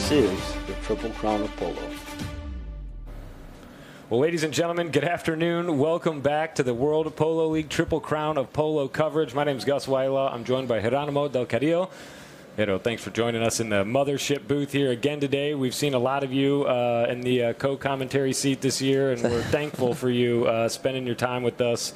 This is the Triple Crown of Polo. Well, ladies and gentlemen, good afternoon. Welcome back to the World Polo League Triple Crown of Polo coverage. My name is Gus Waila. I'm joined by Geronimo Del Carrillo. Hero, thanks for joining us in the mothership booth here again today. We've seen a lot of you in the co-commentary seat this year, and we're thankful for you spending your time with us.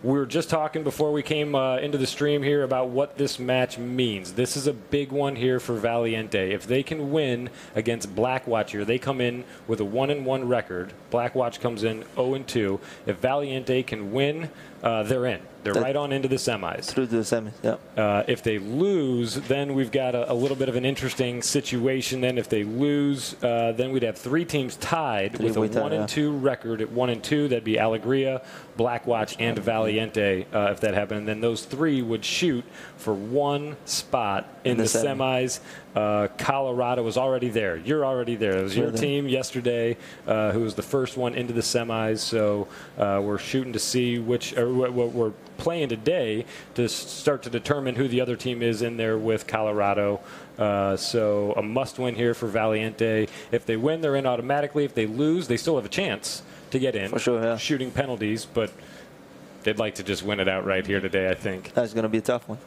We were just talking before we came into the stream here about what this match means. This is a big one here for Valiente. If they can win against Blackwatch here, they come in with a 1-1 record. Blackwatch comes in 0-2. If Valiente can win, they're in. They're right on into the semis. Through to the semis, yeah. If they lose, then we've got a little bit of an interesting situation. Then if they lose, then we'd have three teams tied with a 1-2 record at 1-2. That'd be Alegria, Blackwatch, and Valiente if that happened. And then those three would shoot for one spot in the semis. Colorado was already there. You're already there. It was your team yesterday who was the first one into the semis. So we're shooting to see which, or what we're playing today to start to determine who the other team is in there with Colorado. So a must-win here for Valiente. If they win, they're in automatically. If they lose, they still have a chance to get in. For sure, yeah. Shooting penalties, but they'd like to just win it outright here today, I think. That's going to be a tough one.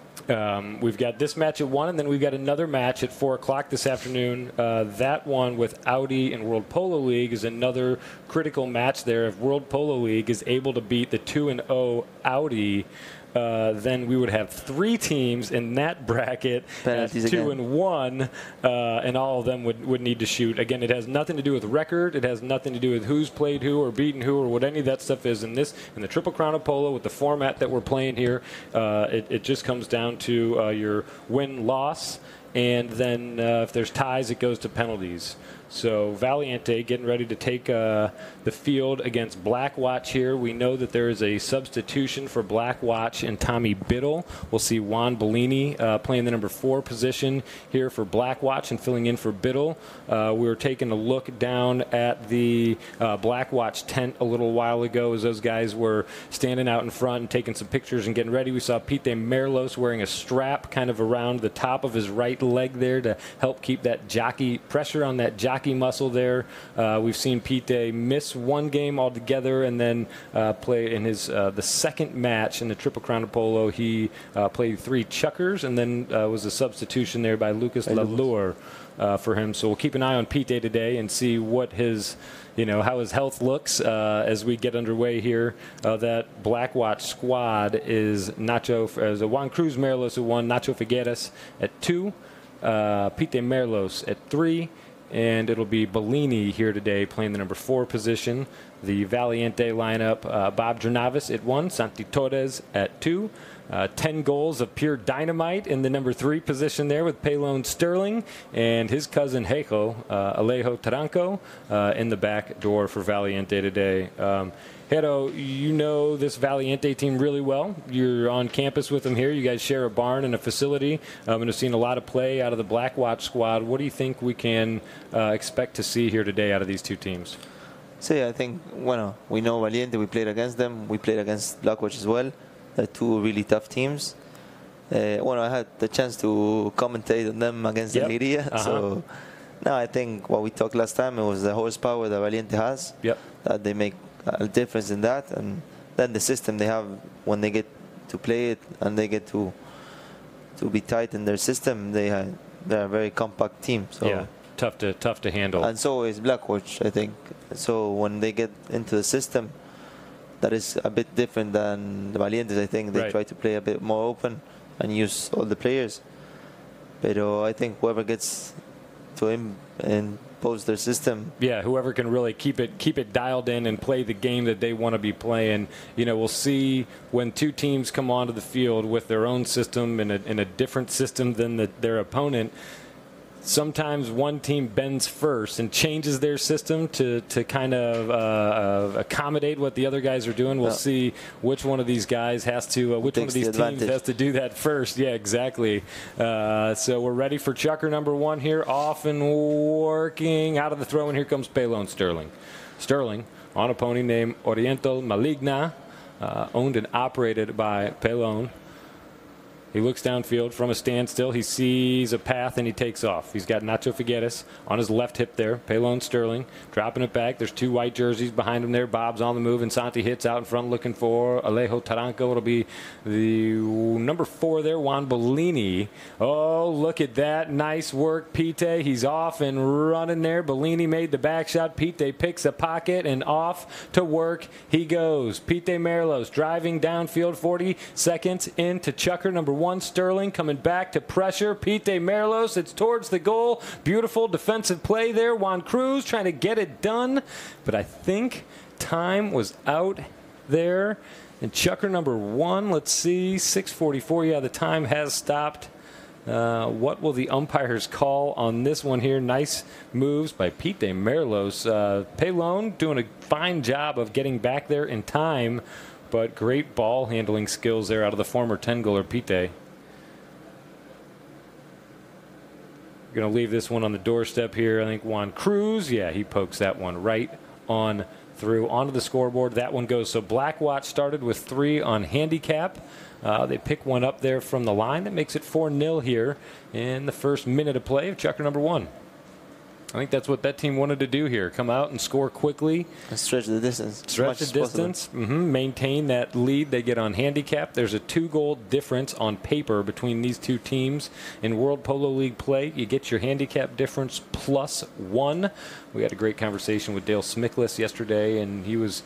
We've got this match at 1, and then we've got another match at 4 o'clock this afternoon. That one with Audi and World Polo League is another critical match there. If World Polo League is able to beat the 2-0 Audi, then we would have 3 teams in that bracket at 2-1, and all of them would need to shoot. Again, it has nothing to do with record. It has nothing to do with who's played who or beaten who or what any of that stuff is. In the Triple Crown of Polo, with the format that we're playing here, it just comes down to your win-loss, and then if there's ties, it goes to penalties. So Valiente getting ready to take the field against Blackwatch here. We know that there is a substitution for Blackwatch and Tommy Biddle. We'll see Juan Bellini playing the number 4 position here for Blackwatch and filling in for Biddle. We were taking a look down at the Blackwatch tent a little while ago as those guys were standing out in front and taking some pictures and getting ready. We saw Pete Merlos wearing a strap kind of around the top of his right leg there to help keep that jockey pressure on that jockey muscle there. We've seen Pete miss one game altogether and then play in his the second match in the Triple Crown of Polo. He played 3 Chukkers and then was a substitution there by Lucas Lalure for him. So we'll keep an eye on Pete today and see what his, how his health looks as we get underway here. That Blackwatch squad is as a Juan Cruz Merlos at 1, Nacho Figueres at 2, Pete Merlos at 3, and it'll be Bellini here today playing the number 4 position. The Valiente lineup, Bob Jernavis at 1, Santi Torres at 2. 10 goals of pure dynamite in the number 3 position there with Pelon Sterling and his cousin Hejo, Alejo Taranco, in the back door for Valiente today. Hero, you know this Valiente team really well. You're on campus with them here. You guys share a barn and a facility, and have seen a lot of play out of the Blackwatch squad. What do you think we can expect to see here today out of these two teams? So, I think, we know Valiente. We played against them. We played against Blackwatch as well. They're 2 really tough teams. I had the chance to commentate on them against Alegria. So, now I think what we talked last time, it was the horsepower that Valiente has. That they make a difference in that, and then the system they have when they get to play it and they get to be tight in their system, they're a very compact team. So tough to handle. And so is Blackwatch, I think. So when they get into the system, that is a bit different than the Valientes. I think they try to play a bit more open and use all the players. But I think whoever gets to him and impose their system. Whoever can really keep it dialed in and play the game that they want to be playing. We'll see when 2 teams come onto the field with their own system and a different system than their opponent. Sometimes one team bends first and changes their system to kind of accommodate what the other guys are doing. We'll see which one of these guys has to, which one of these teams has to do that first. Yeah, exactly. So we're ready for Chukker number 1 here, off and working out of the throw, and here comes Pelon Sterling. Sterling on a pony named Oriental Maligna, owned and operated by Pelon. He looks downfield from a standstill. He sees a path, and he takes off. He's got Nacho Figueres on his left hip there. Pelon Sterling dropping it back. There's 2 white jerseys behind him there. Bob's on the move, and Santi hits out in front looking for Alejo Taranco. It'll be the number 4 there, Juan Bellini. Oh, look at that. Nice work, Pite. He's off and running there. Bellini made the back shot. Pite picks a pocket, and off to work he goes. Pite Merlos driving downfield 40 seconds into Chukker. Number 1, Sterling coming back to pressure. Pite Merlos, it's towards the goal. Beautiful defensive play there. Juan Cruz trying to get it done, but I think time was out there. And Chukker number 1, let's see, 6:44. Yeah, the time has stopped. What will the umpires call on this one here? Nice moves by Pite Merlos. Pelon doing a fine job of getting back there in time, but great ball handling skills there out of the former 10-goaler Pite. Going to leave this one on the doorstep here. I think Juan Cruz, yeah, he pokes that one right on through onto the scoreboard. That one goes. So Blackwatch started with 3 on handicap. They pick one up there from the line. That makes it 4-0 here in the first minute of play of Chukker number 1. I think that's what that team wanted to do here. Come out and score quickly. And stretch the distance. Stretch the distance. Maintain that lead they get on handicap. There's a 2-goal difference on paper between these 2 teams. In World Polo League play, you get your handicap difference +1. We had a great conversation with Dale Smickless yesterday, and he was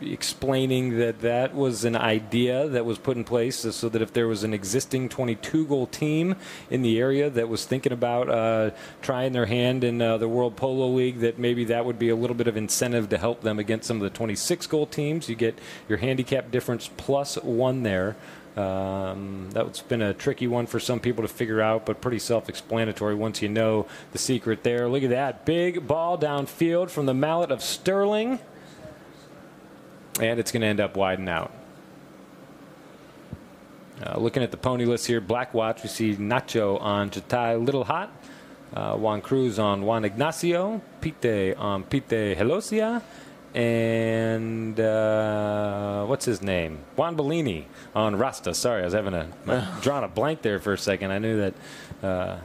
explaining that that was an idea that was put in place so that if there was an existing 22-goal team in the area that was thinking about trying their hand in the World Polo League, that maybe that would be a little bit of incentive to help them against some of the 26-goal teams. You get your handicap difference +1 there. That's been a tricky one for some people to figure out, but pretty self-explanatory once you know the secret there. Look at that. Big ball downfield from the mallet of Sterling. And it's going to end up wide and out. Looking at the pony list here, Blackwatch, we see Nacho on Jatai Little Hot, Juan Cruz on Juan Ignacio, Pite on Pite Helosia, and what's his name? Juan Bellini on Rasta. Sorry, I was having drawing a blank there for a second. I knew that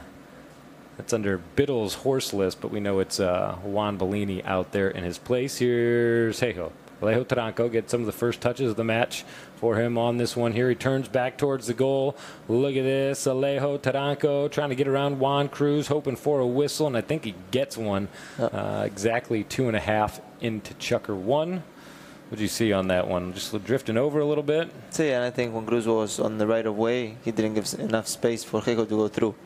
that's under Biddle's horse list, but we know it's Juan Bellini out there in his place. Here's Alejo Taranco gets some of the first touches of the match for him on this one here. He turns back towards the goal. Look at this. Alejo Taranco trying to get around Juan Cruz, hoping for a whistle, and I think he gets one. Exactly 2.5 into Chukker 1. What did you see on that one? Just drifting over a little bit? So, yeah, and I think when Cruz was on the right of way, he didn't give enough space for Jejo to go through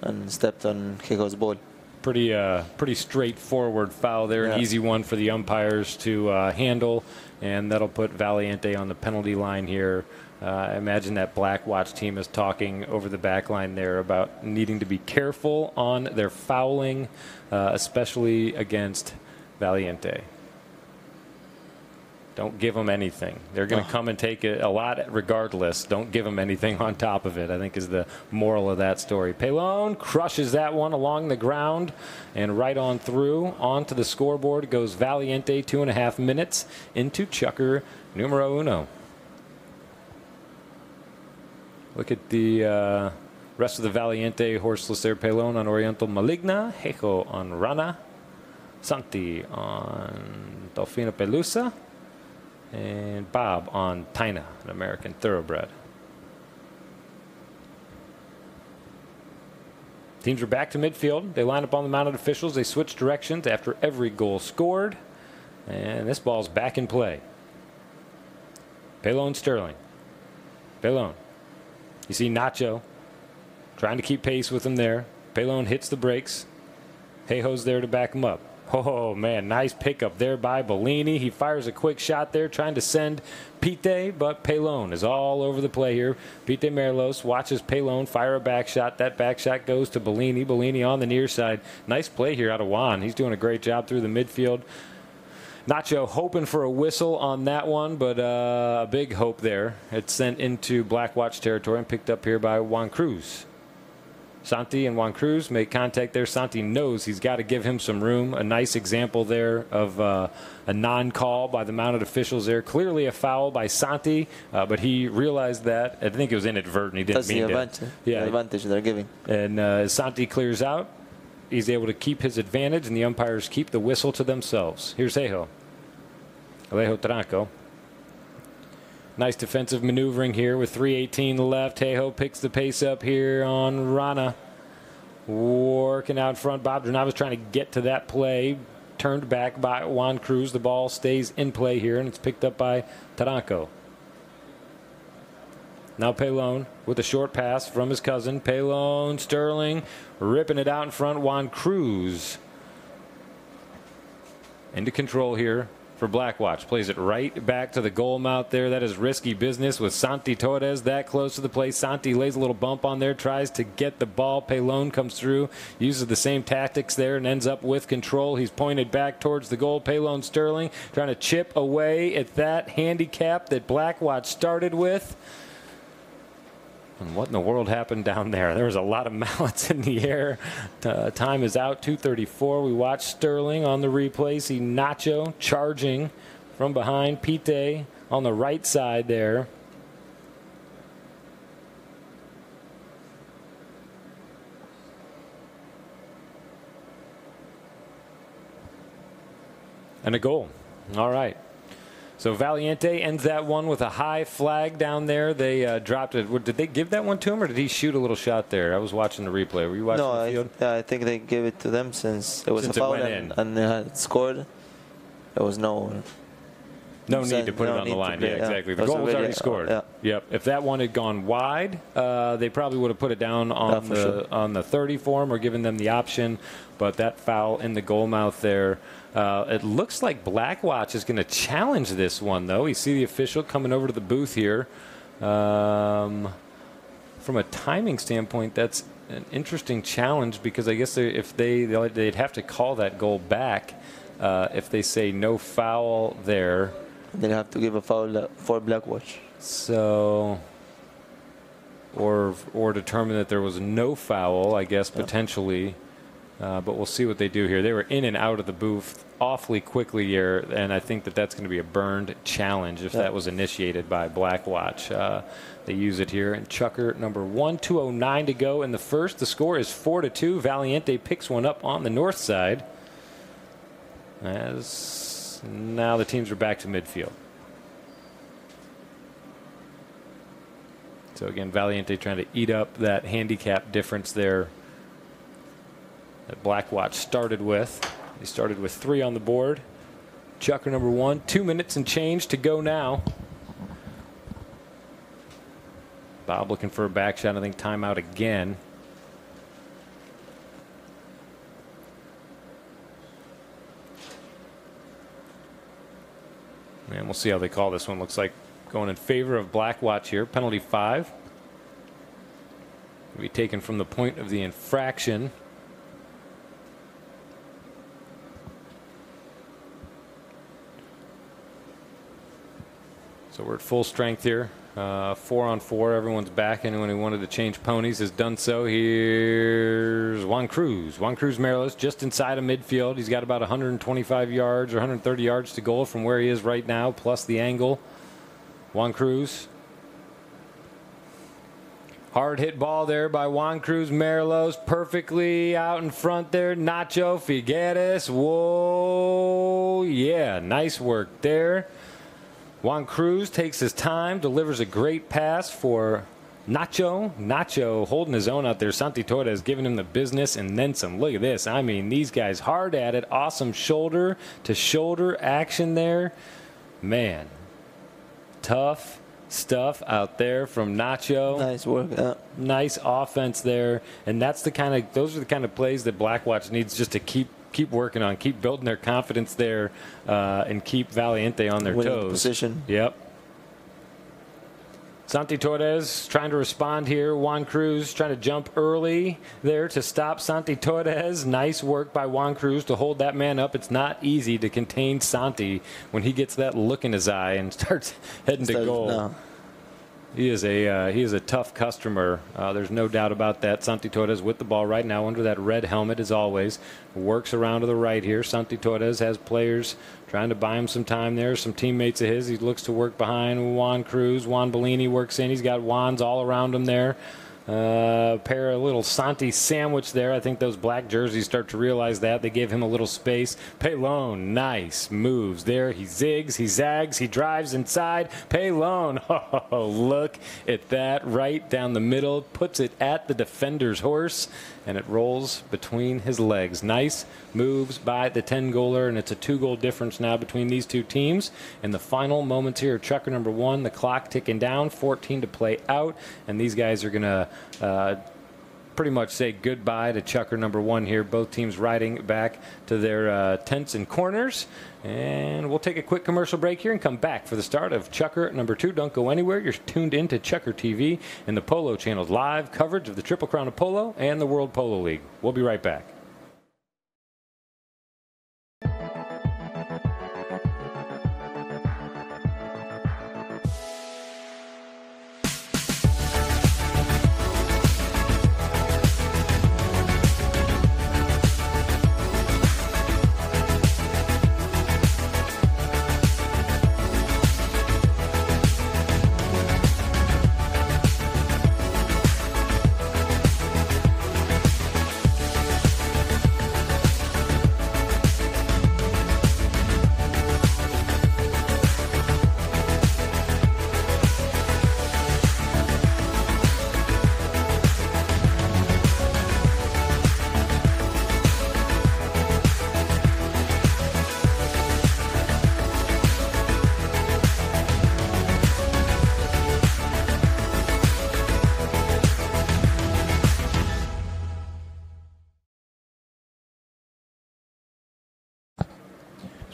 and stepped on Jejo's ball. Pretty straightforward foul there. An easy one for the umpires to handle, and that'll put Valiente on the penalty line here. I imagine that Blackwatch team is talking over the back line there about needing to be careful on their fouling, especially against Valiente. Don't give them anything. They're going to come and take a lot regardless. Don't give them anything on top of it, I think, is the moral of that story. Pelon crushes that one along the ground and right on through. Onto the scoreboard goes Valiente, 2.5 minutes into Chukker numero 1. Look at the rest of the Valiente horseless there. Pelon on Oriental Maligna, Jejo on Rana, Santi on Delfina Pelusa, and Bob on Taina, an American thoroughbred. Teams are back to midfield. They line up on the mounted officials. They switch directions after every goal scored. And this ball's back in play. Pelon Sterling. Pelon. You see Nacho trying to keep pace with him there. Pelon hits the brakes. Jejo's there to back him up. Oh, man, nice pickup there by Bellini. He fires a quick shot there, trying to send Pite, but Pelon is all over the play here. Pite Merlos watches Pelon fire a back shot. That back shot goes to Bellini. Bellini on the near side. Nice play here out of Juan. He's doing a great job through the midfield. Nacho hoping for a whistle on that one, but a big hope there. It's sent into Blackwatch territory and picked up here by Juan Cruz. Santi and Juan Cruz make contact there. Santi knows he's got to give him some room. A nice example there of a non-call by the mounted officials there. Clearly a foul by Santi, but he realized that. I think it was inadvertent. He didn't mean to. The advantage they're giving. And as Santi clears out, he's able to keep his advantage, and the umpires keep the whistle to themselves. Here's Alejo Taranco. Nice defensive maneuvering here with 3:18 left. Alejo picks the pace up here on Rana. Working out front. Bob Drenava's trying to get to that play. Turned back by Juan Cruz. The ball stays in play here, and it's picked up by Taranco. Now Pelon with a short pass from his cousin. Pelon, Sterling, ripping it out in front. Juan Cruz into control here for Blackwatch. Plays it right back to the goal mouth there. That is risky business with Santi Torres that close to the play. Santi lays a little bump on there, tries to get the ball. Pelon comes through, uses the same tactics there, and ends up with control. He's pointed back towards the goal. Pelon Sterling trying to chip away at that handicap that Blackwatch started with. And what in the world happened down there? There was a lot of mallets in the air. Time is out, 2:34. We watch Sterling on the replay. See Nacho charging from behind. Pite on the right side there. And a goal. All right. So Valiente ends that one with a high flag down there. They dropped it. Did they give that one to him, or did he shoot a little shot there? I was watching the replay. Were you watching the field? I think they gave it to them since it was a foul and they had scored. There was no need to put it on the line. Yeah, exactly. The goal was already scored. Yep. If that one had gone wide, they probably would have put it down on the 30 for him or given them the option. But that foul in the goal mouth there. It looks like Blackwatch is going to challenge this one, though. You see the official coming over to the booth here. From a timing standpoint, that's an interesting challenge because I guess they'd have to call that goal back if they say no foul there. They'd have to give a foul for Blackwatch. So, or determine that there was no foul, I guess, potentially. But we'll see what they do here. They were in and out of the booth awfully quickly here, and I think that that's going to be a burned challenge if that was initiated by Blackwatch. They use it here in Chukker number 1, 2:09 to go in the first. The score is 4-2. Valiente picks one up on the north side. As now the teams are back to midfield. So again, Valiente trying to eat up that handicap difference there that Blackwatch started with. They started with 3 on the board. Chukker number 1, 2 minutes and change to go now. Bob looking for a back shot. I think timeout again. And we'll see how they call this one. Looks like going in favor of Blackwatch here. Penalty 5. Will be taken from the point of the infraction. So we're at full strength here. 4-on-4. Everyone's back. Anyone who wanted to change ponies has done so. Here's Juan Cruz. Juan Cruz Meirelles just inside of midfield. He's got about 125 yards or 130 yards to goal from where he is right now, plus the angle. Juan Cruz. Hard hit ball there by Juan Cruz Meirelles. Perfectly out in front there. Nacho Figueres. Whoa. Yeah, nice work there. Juan Cruz takes his time, delivers a great pass for Nacho. Nacho holding his own out there. Santi Torres giving him the business and then some. Look at this. I mean, these guys hard at it. Awesome shoulder-to-shoulder action there. Man, tough stuff out there from Nacho. Nice work. Nice offense there. And those are the kind of plays that Blackwatch needs just to keep working on, keep building their confidence there, and keep Valiente on their toes. Position. Yep. Santi Torres trying to respond here. Juan Cruz trying to jump early there to stop Santi Torres. Nice work by Juan Cruz to hold that man up. It's not easy to contain Santi when he gets that look in his eye and starts heading to goal. No. He is a tough customer. There's no doubt about that. Santi Torres with the ball right now under that red helmet as always. Works around to the right here. Santi Torres has players trying to buy him some time there. Some teammates of his. He looks to work behind Juan Cruz. Juan Bellini works in. He's got Juans all around him there. Pair a little Santi sandwich there. I think those black jerseys start to realize that. They gave him a little space. Pelon, nice moves there. He zigs, he zags, he drives inside. Pelon, oh, look at that. Right down the middle. Puts it at the defender's horse, and it rolls between his legs. Nice moves by the 10-goaler, and it's a 2-goal difference now between these two teams. In the final moments here, Chukker number 1, the clock ticking down, 14 to play out, and these guys are going to pretty much say goodbye to Chukker number 1 here. Both teams riding back to their tents and corners. And we'll take a quick commercial break here and come back for the start of Chukker number 2. Don't go anywhere. You're tuned into ChukkerTV and the Polo Channel's live coverage of the Triple Crown of Polo and the World Polo League. We'll be right back.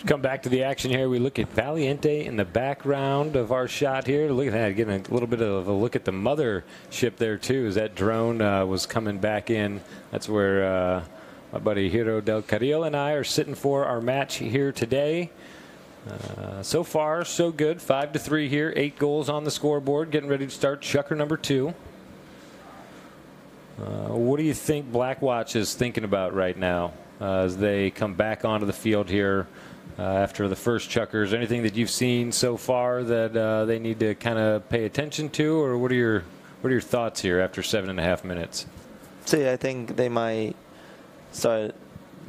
Come back to the action here. We look at Valiente in the background of our shot here. Look at that, getting a little bit of a look at the mothership there too, as that drone was coming back in. That's where my buddy Hiro Del Carril and I are sitting for our match here today. So far, so good. 5-3 here. 8 goals on the scoreboard. Getting ready to start Chukker number 2. What do you think Blackwatch is thinking about right now as they come back onto the field here after the first Chukkers? Anything that you've seen so far that they need to kind of pay attention to, or what are your thoughts here after 7.5 minutes? So yeah, I think they might start,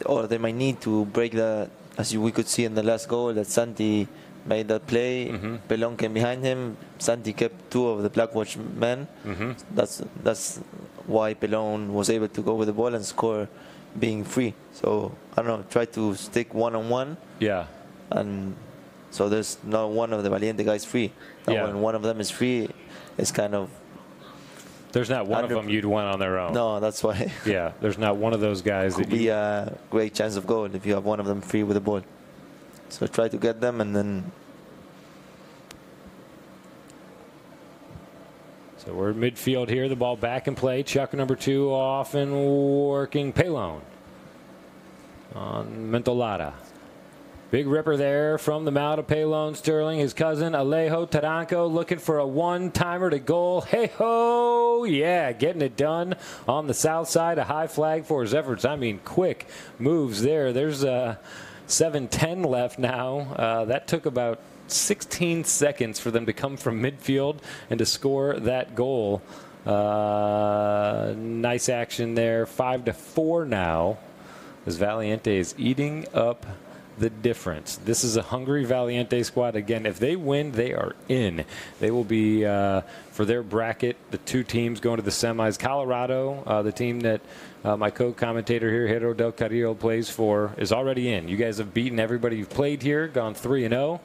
or they might need to break the, as we could see in the last goal, that Santi made that play. Pelon came behind him. Santi kept 2 of the Blackwatch men. That's why Pelon was able to go with the ball and score, being free. So I don't know, try to stick 1-on-1. Yeah. And so there's not one of the Valiente guys free. And when one of them is free, it's kind of, there's not one of them you'd want on their own. No, that's why. Yeah, there's not one of those guys. Could be a great chance of goal if you have one of them free with the ball. So try to get them, and then. So we're midfield here. The ball back in play. Chukker number 2 off and working. Pelon on Mentolada. Big ripper there from the mouth of Pelon Sterling. His cousin Alejo Taranco looking for a one-timer to goal. Hey-ho! Yeah, getting it done on the south side. A high flag for his efforts. I mean, quick moves there. There's 7:10 left now. That took about 16 seconds for them to come from midfield and to score that goal. Nice action there. 5-4 now as Valiente is eating up the difference. This is a hungry Valiente squad. Again, if they win, they are in. They will be, for their bracket, the 2 teams going to the semis. Colorado, the team that my co-commentator here, Hiro Del Carril, plays for, is already in. You guys have beaten everybody you've played here, gone 3-0.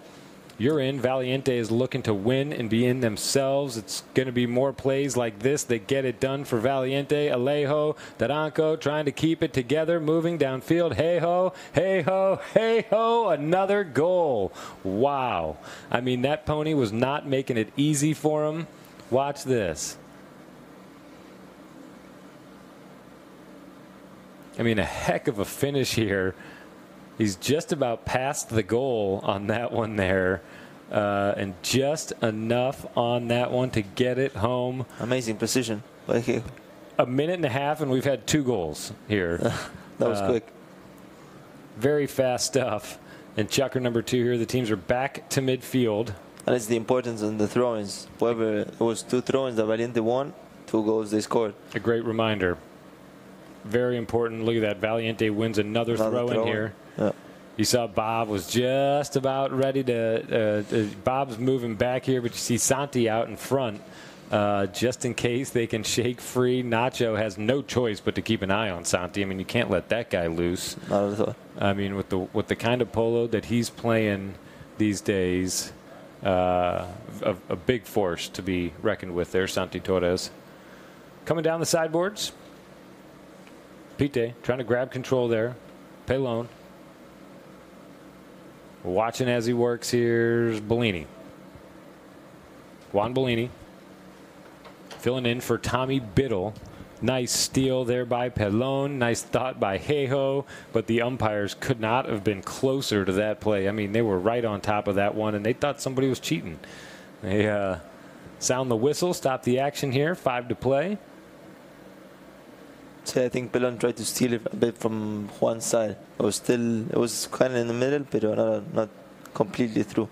You're in. Valiente is looking to win and be in themselves. It's going to be more plays like this that get it done for Valiente. Alejo Taranco trying to keep it together, moving downfield. Hey-ho, hey-ho, hey-ho, another goal. Wow. I mean, that pony was not making it easy for him. Watch this. I mean, a heck of a finish here. He's just about past the goal on that one there. and just enough on that one to get it home. Amazing precision. A minute and a half, and we've had 2 goals here. That was quick. Very fast stuff. And Chukker number 2 here. The teams are back to midfield. And it's the importance of the throw-ins. Whoever, it was 2 throw-ins that Valiente won, 2 goals they scored. A great reminder. Very important. Look at that. Valiente wins another throw-in here. Yeah. You saw Bob was just about ready to Bob's moving back here, but you see Santi out in front just in case they can shake free. Nacho has no choice but to keep an eye on Santi. I mean, you can't let that guy loose. Not at all. I mean, with the kind of polo that he's playing these days, a big force to be reckoned with there, Santi Torres. Coming down the sideboards. Pite trying to grab control there. Pelon. Watching as he works. Here's Bellini. Juan Bellini. Filling in for Tommy Biddle. Nice steal there by Pelon. Nice thought by Hejo. But the umpires could not have been closer to that play. I mean, they were right on top of that one, and they thought somebody was cheating. They sound the whistle, stop the action here. 5 to play. So I think Pelon tried to steal it a bit from one side. It was kind of in the middle, but not completely through.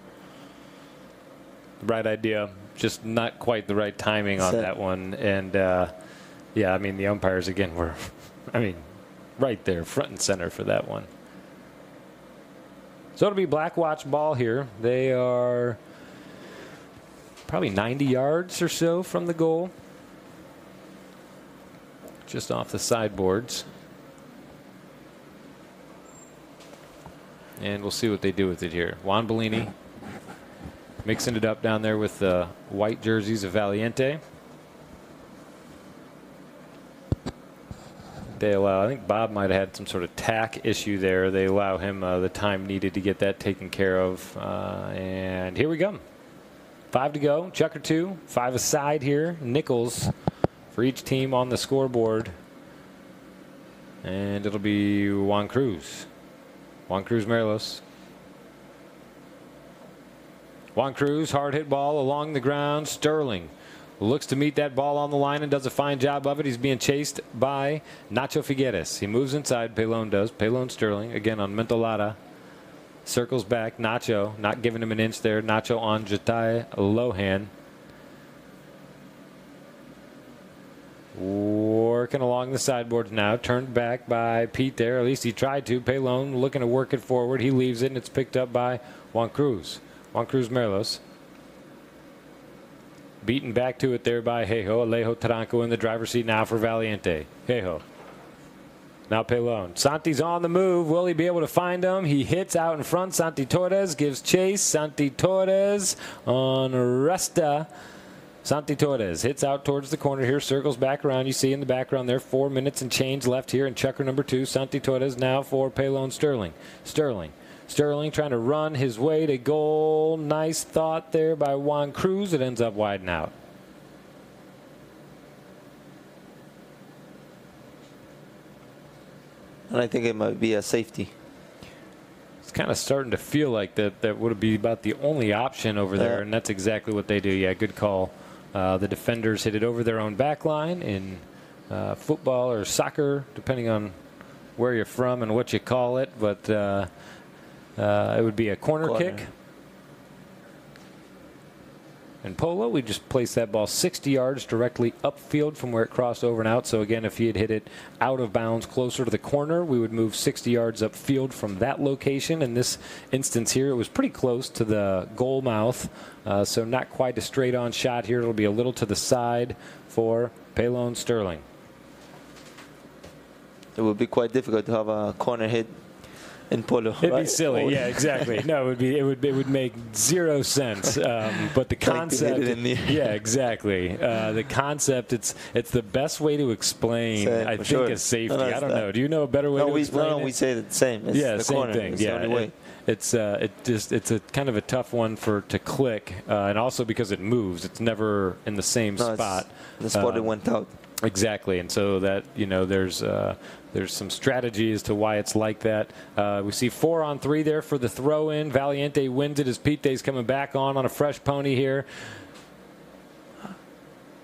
Right idea, just not quite the right timing on that one. And yeah, I mean, the umpires again were, I mean, right there, front and center for that one. So it'll be Black Watch ball here. They are probably 90 yards or so from the goal. Just off the sideboards. And we'll see what they do with it here. Juan Bellini mixing it up down there with the white jerseys of Valiente. They allow, I think Bob might have had some sort of tack issue there. They allow him the time needed to get that taken care of. And here we go. 5 to go. Chukker 2. 5 aside here. Nickels for each team on the scoreboard. And it'll be Juan Cruz. Juan Cruz Merlos. Juan Cruz, hard hit ball along the ground. Sterling looks to meet that ball on the line and does a fine job of it. He's being chased by Nacho Figueres. He moves inside. Pelon does. Pelon Sterling again on Mentolada. Circles back. Nacho not giving him an inch there. Nacho on Jatai Lohan. Working along the sideboards now. Turned back by Pete there. At least he tried to. Pelon looking to work it forward. He leaves it, and it's picked up by Juan Cruz. Juan Cruz Merlos. Beaten back to it there by Hejo. Alejo Taranco in the driver's seat now for Valiente. Hejo. Now Pelon. Santi's on the move. Will he be able to find him? He hits out in front. Santi Torres gives chase. Santi Torres on Resta. Santi Torres hits out towards the corner here, circles back around. You see in the background there, 4 minutes and change left here in Chukker number 2. Santi Torres now for Pelon Sterling. Sterling trying to run his way to goal. Nice thought there by Juan Cruz. It ends up wide and out. And I think it might be a safety. It's kind of starting to feel like that would be about the only option over there, and that's exactly what they do. Yeah, good call. The defenders hit it over their own back line in football or soccer, depending on where you're from and what you call it. But it would be a corner kick. And Polo, we just placed that ball 60 yards directly upfield from where it crossed over and out. So again, if he had hit it out of bounds closer to the corner, we would move 60 yards upfield from that location. In this instance here, it was pretty close to the goal mouth. So not quite a straight-on shot here. It'll be a little to the side for Pelon Sterling. It would be quite difficult to have a corner hit in polo. It'd be silly, yeah, exactly. No, it would make zero sense. But the concept, yeah, exactly. The concept, it's the best way to explain. I think a safety. I don't know. Do you know a better way to explain it? No, we say the same. It's yeah, the same corner. thing. It's yeah, the only way. It's a kind of a tough one to click, and also because it moves. It's never in the same spot. The spot it went out. Exactly, and so that, there's some strategy as to why it's like that. We see 4-on-3 there for the throw-in. Valiente wins it as Pite's coming back on a fresh pony here.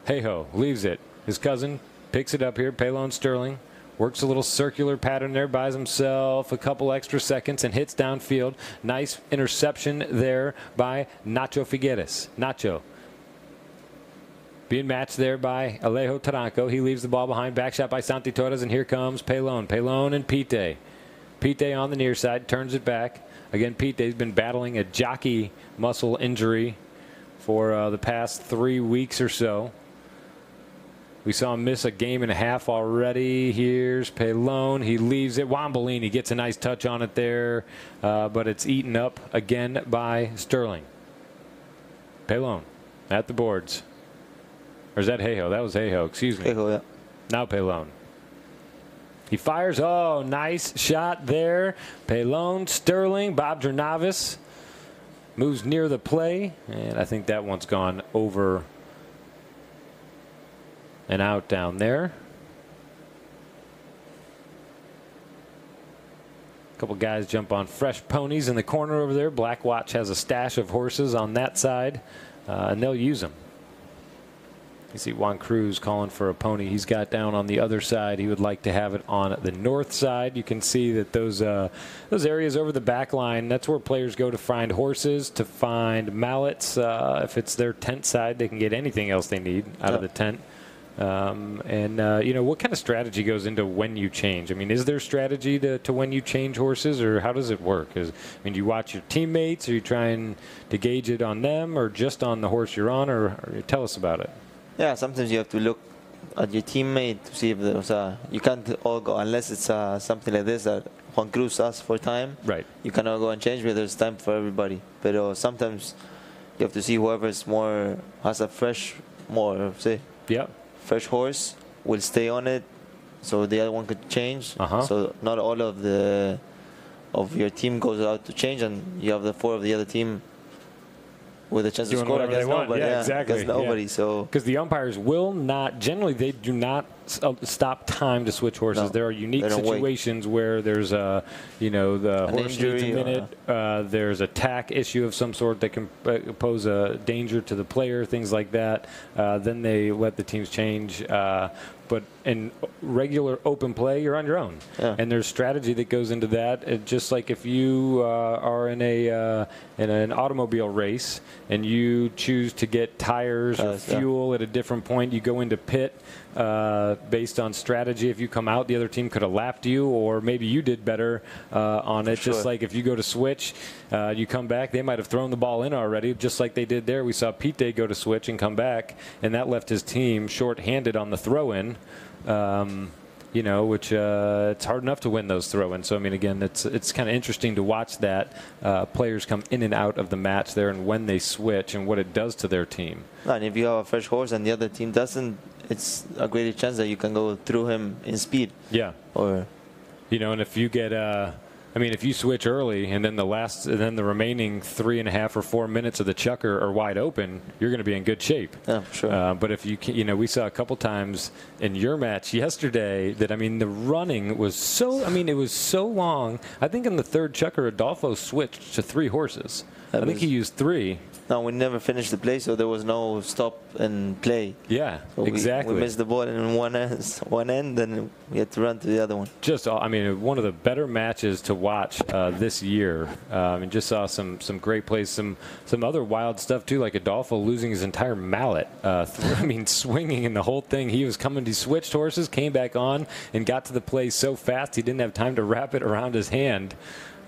Hey-ho, leaves it. His cousin picks it up here, Pelon Sterling. Works a little circular pattern there, buys himself a couple extra seconds and hits downfield. Nice interception there by Nacho Figueres. Nacho being matched there by Alejo Taranco. He leaves the ball behind. Back shot by Santi Torres, and here comes Pelon. Pelon and Pite. Pite on the near side, turns it back. Again, Pite's been battling a jockey muscle injury for the past 3 weeks or so. We saw him miss a game and a half already. Here's Pelon. He leaves it. Wambolini gets a nice touch on it there, but it's eaten up again by Sterling. Pelon at the boards. Or is that Hey-ho? That was Hey-ho. Excuse me. Hey-ho, yeah. Now Pelon. He fires. Oh, nice shot there. Pelon, Sterling, Bob Jernavis moves near the play, and I think that one's gone over and out down there. A couple guys jump on fresh ponies in the corner over there. Black Watch has a stash of horses on that side, and they'll use them. You see Juan Cruz calling for a pony he's got down on the other side. He would like to have it on the north side. You can see that those areas over the back line, that's where players go to find horses, to find mallets. If it's their tent side, they can get anything else they need out of the tent. What kind of strategy goes into when you change? I mean, is there strategy to when you change horses, or how does it work? Do you watch your teammates? Are you trying to gauge it on them, or just on the horse you're on? Or tell us about it. Yeah, sometimes you have to look at your teammate to see if there's you can't all go unless it's something like this that Juan Cruz asks for time. Right. You cannot go and change, but there's time for everybody. But sometimes you have to see whoever's has a fresh horse will stay on it, so the other one could change. So not all of your team goes out to change, and you have the 4 of the other team with a chance to score against nobody. Yeah, exactly. Against nobody. So because the umpires will not, generally they do not stop time to switch horses. There are unique situations where there's the horse needs a minute. There's a tack issue of some sort that can pose a danger to the player, things like that. Then they let the teams change. But in regular open play, you're on your own. Yeah. And there's strategy that goes into that. Just like if you are in an automobile race and you choose to get tires or fuel at a different point, you go into pit based on strategy. If you come out, the other team could have lapped you, or maybe you did better on it. Just like if you go to switch, you come back, they might have thrown the ball in already, just like they did there. We saw Pite go to switch and come back, and that left his team short-handed on the throw-in. Which it's hard enough to win those throw-ins. So, I mean, again, it's kind of interesting to watch that players come in and out of the match there and when they switch and what it does to their team. And if you have a fresh horse and the other team doesn't, it's a greater chance that you can go through him in speed. Yeah. Or, and if you get if you switch early and then the remaining 3.5 or 4 minutes of the chukker are wide open, you're going to be in good shape. Yeah, for sure. But if we saw a couple times in your match yesterday that, the running was it was so long. I think in the third chukker, Adolfo switched to 3 horses. I think he used 3. No, we never finished the play, so there was no stop and play. Yeah, so exactly. We missed the ball in one end, then we had to run to the other one. One of the better matches to watch this year. And just saw some great plays, some other wild stuff too, like Adolfo losing his entire mallet. Swinging in the whole thing. He switched horses, came back on, and got to the play so fast he didn't have time to wrap it around his hand.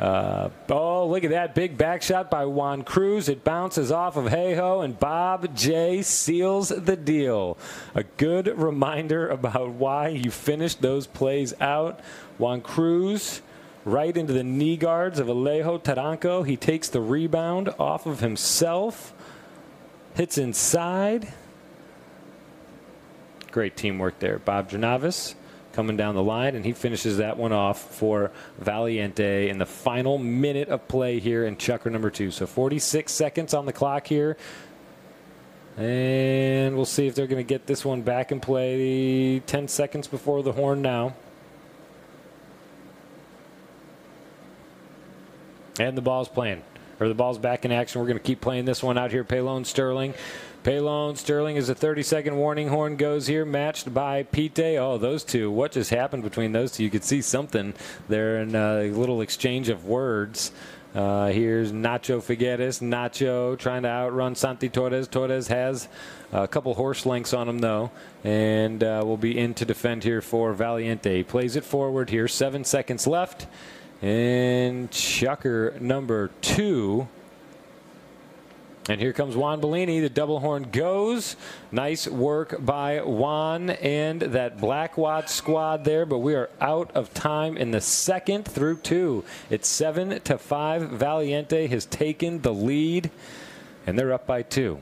Look at that big back shot by Juan Cruz. It bounces off of Hey-ho, and Bob J seals the deal. A good reminder about why you finished those plays out. Juan Cruz right into the knee guards of Alejo Taranco. He takes the rebound off of himself, hits inside. Great teamwork there. Bob Jernavis coming down the line, and he finishes that one off for Valiente in the final minute of play here in chukker number 2. So 46 seconds on the clock here. And we'll see if they're going to get this one back in play. 10 seconds before the horn now. And the ball's playing. Or the ball's back in action. We're going to keep playing this one out here. Pelon Sterling. Pelon Sterling is a 30-second warning horn goes here, matched by Pite. Oh, those two. What just happened between those two? You could see something there in a little exchange of words. Here's Nacho Figueres. Nacho trying to outrun Santi Torres. Torres has a couple horse lengths on him, though, and will be in to defend here for Valiente. He plays it forward here. 7 seconds left. And Chukker number 2. And here comes Juan Bellini. The double horn goes. Nice work by Juan and that Black Watch squad there. But we are out of time in the second through 2. It's 7-5. Valiente has taken the lead. And they're up by 2.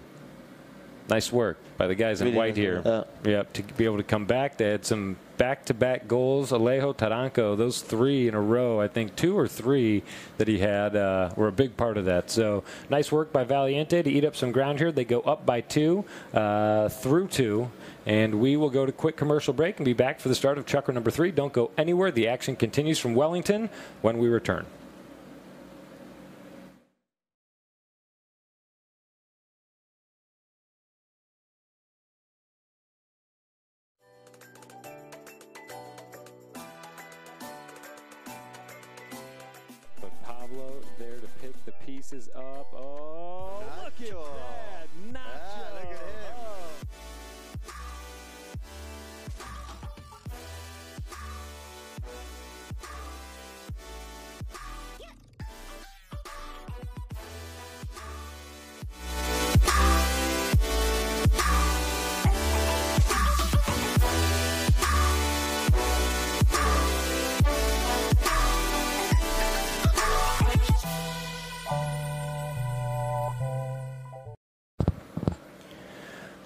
Nice work by the guys in white here. Yep, to be able to come back. They had some back-to-back goals. Alejo Taranco, those 3 in a row, I think 2 or 3 that he had were a big part of that. So nice work by Valiente to eat up some ground here. They go up by 2 through 2. And we will go to quick commercial break and be back for the start of Chukker number 3. Don't go anywhere. The action continues from Wellington when we return. Pablo there to pick the pieces up. Oh, look at that. Nacho. Look at him.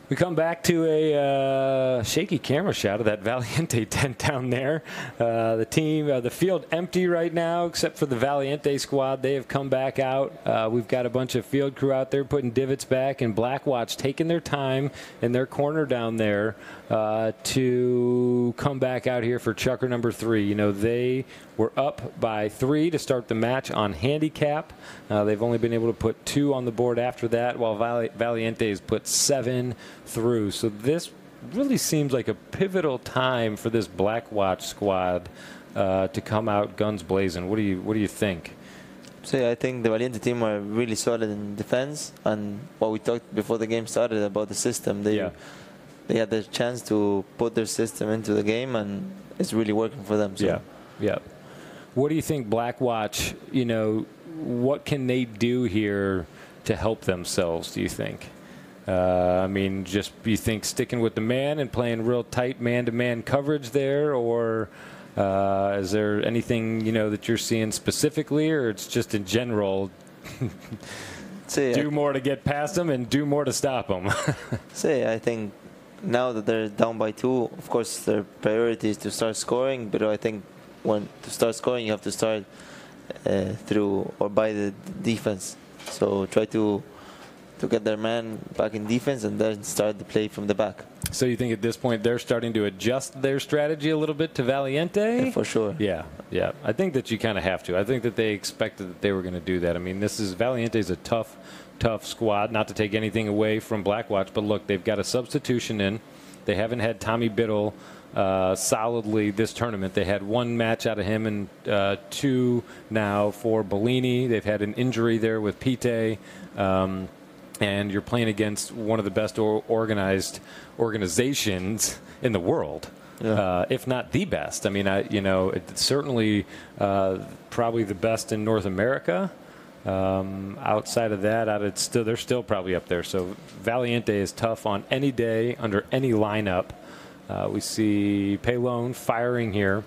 We come back to a shaky camera shot of that Valiente tent down there. The team, the field empty right now except for the Valiente squad. They have come back out. We've got a bunch of field crew out there putting divots back, and Black Watch taking their time in their corner down there to come back out here for Chukker number 3. You know, they were up by 3 to start the match on handicap. They've only been able to put 2 on the board after that, while Valiente has put 7 through. So this really seems like a pivotal time for this Black Watch squad to come out guns blazing. What do you think? So I think the Valiente team are really solid in defense, and what we talked before the game started about the system. They had the chance to put their system into the game, and it's really working for them. So. Yeah. What do you think, Black Watch? You know, what can they do here to help themselves? Do you think? I mean, just you think sticking with the man and playing real tight man-to-man coverage there, or is there anything that you're seeing specifically, or it's just in general? Do more to get past them and do more to stop them. I think now that they're down by 2, of course their priority is to start scoring. But I think when to start scoring, you have to start through or by the defense. So try to get their man back in defense and then start the play from the back. So you think at this point they're starting to adjust their strategy a little bit to Valiente? Yeah, for sure. Yeah. I think that you kind of have to. I think that they expected that they were going to do that. I mean, Valiente's a tough squad, not to take anything away from Black Watch, but look, they've got a substitution in. They haven't had Tommy Biddle solidly this tournament. They had 1 match out of him and 2 now for Bellini. They've had an injury there with Pite. And you're playing against one of the best organized organizations in the world, if not the best. I mean, it's certainly probably the best in North America. Outside of that, they're still probably up there. So Valiente is tough on any day, under any lineup. We see Pelon firing here,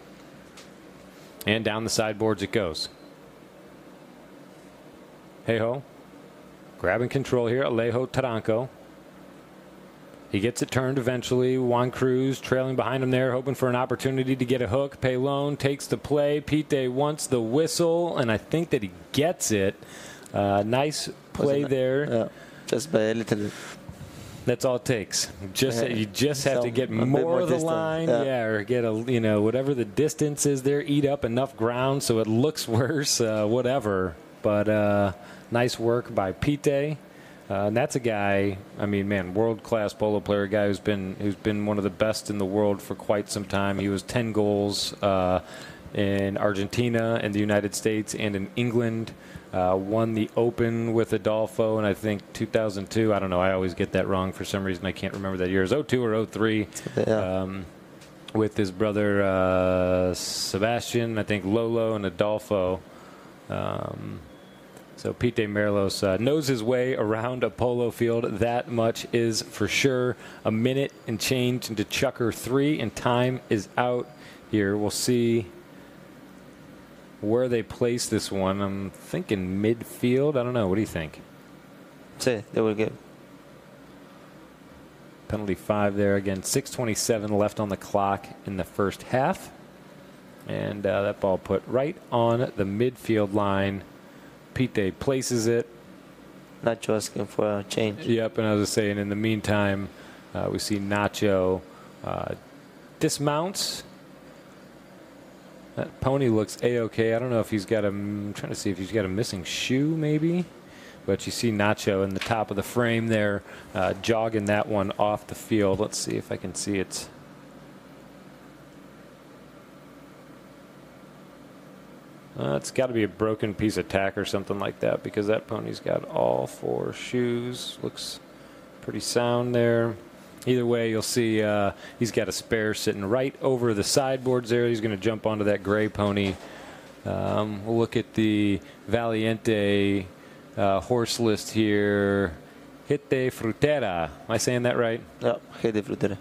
and down the sideboards it goes. Hey-ho. Grabbing control here, Alejo Taranco. He gets it turned eventually. Juan Cruz trailing behind him there, hoping for an opportunity to get a hook. Pelon takes the play. Pite wants the whistle, and I think that he gets it. Nice play there. Yeah, just by a little. That's all it takes. You just have to get a bit more of the distant. line, or get whatever the distance is there, eat up enough ground so it looks worse, whatever. But nice work by Pite. And that's a guy, I mean, man, world-class polo player, a guy who's been one of the best in the world for quite some time. He was 10 goals in Argentina, in the United States, and in England. Won the Open with Adolfo in, I think, 2002. I don't know. I always get that wrong for some reason. I can't remember that year. It was 02 or 03 with his brother Sebastian, I think Lolo, and Adolfo. So Pite Merlos knows his way around a polo field. That much is for sure. A minute and change into Chukker 3, and time is out here. We'll see where they place this one. I'm thinking midfield. I don't know. What do you think? Say they will get Penalty 5 there. Again, 6:27 left on the clock in the first half. And that ball put right on the midfield line. Pite places it. Nacho asking for a change. Yep, and I was just saying, in the meantime, we see Nacho dismounts. That pony looks A-okay. I don't know if he's got I'm trying to see if he's got a missing shoe, maybe. But you see Nacho in the top of the frame there, jogging that one off the field. Let's see if I can see it. It's got to be a broken piece of tack or something like that, because that pony's got all 4 shoes. Looks pretty sound there. Either way, you'll see he's got a spare sitting right over the sideboards there. He's going to jump onto that gray pony. We'll look at the Valiente horse list here. Hite Frutera. Am I saying that right? Yeah, Hite Frutera.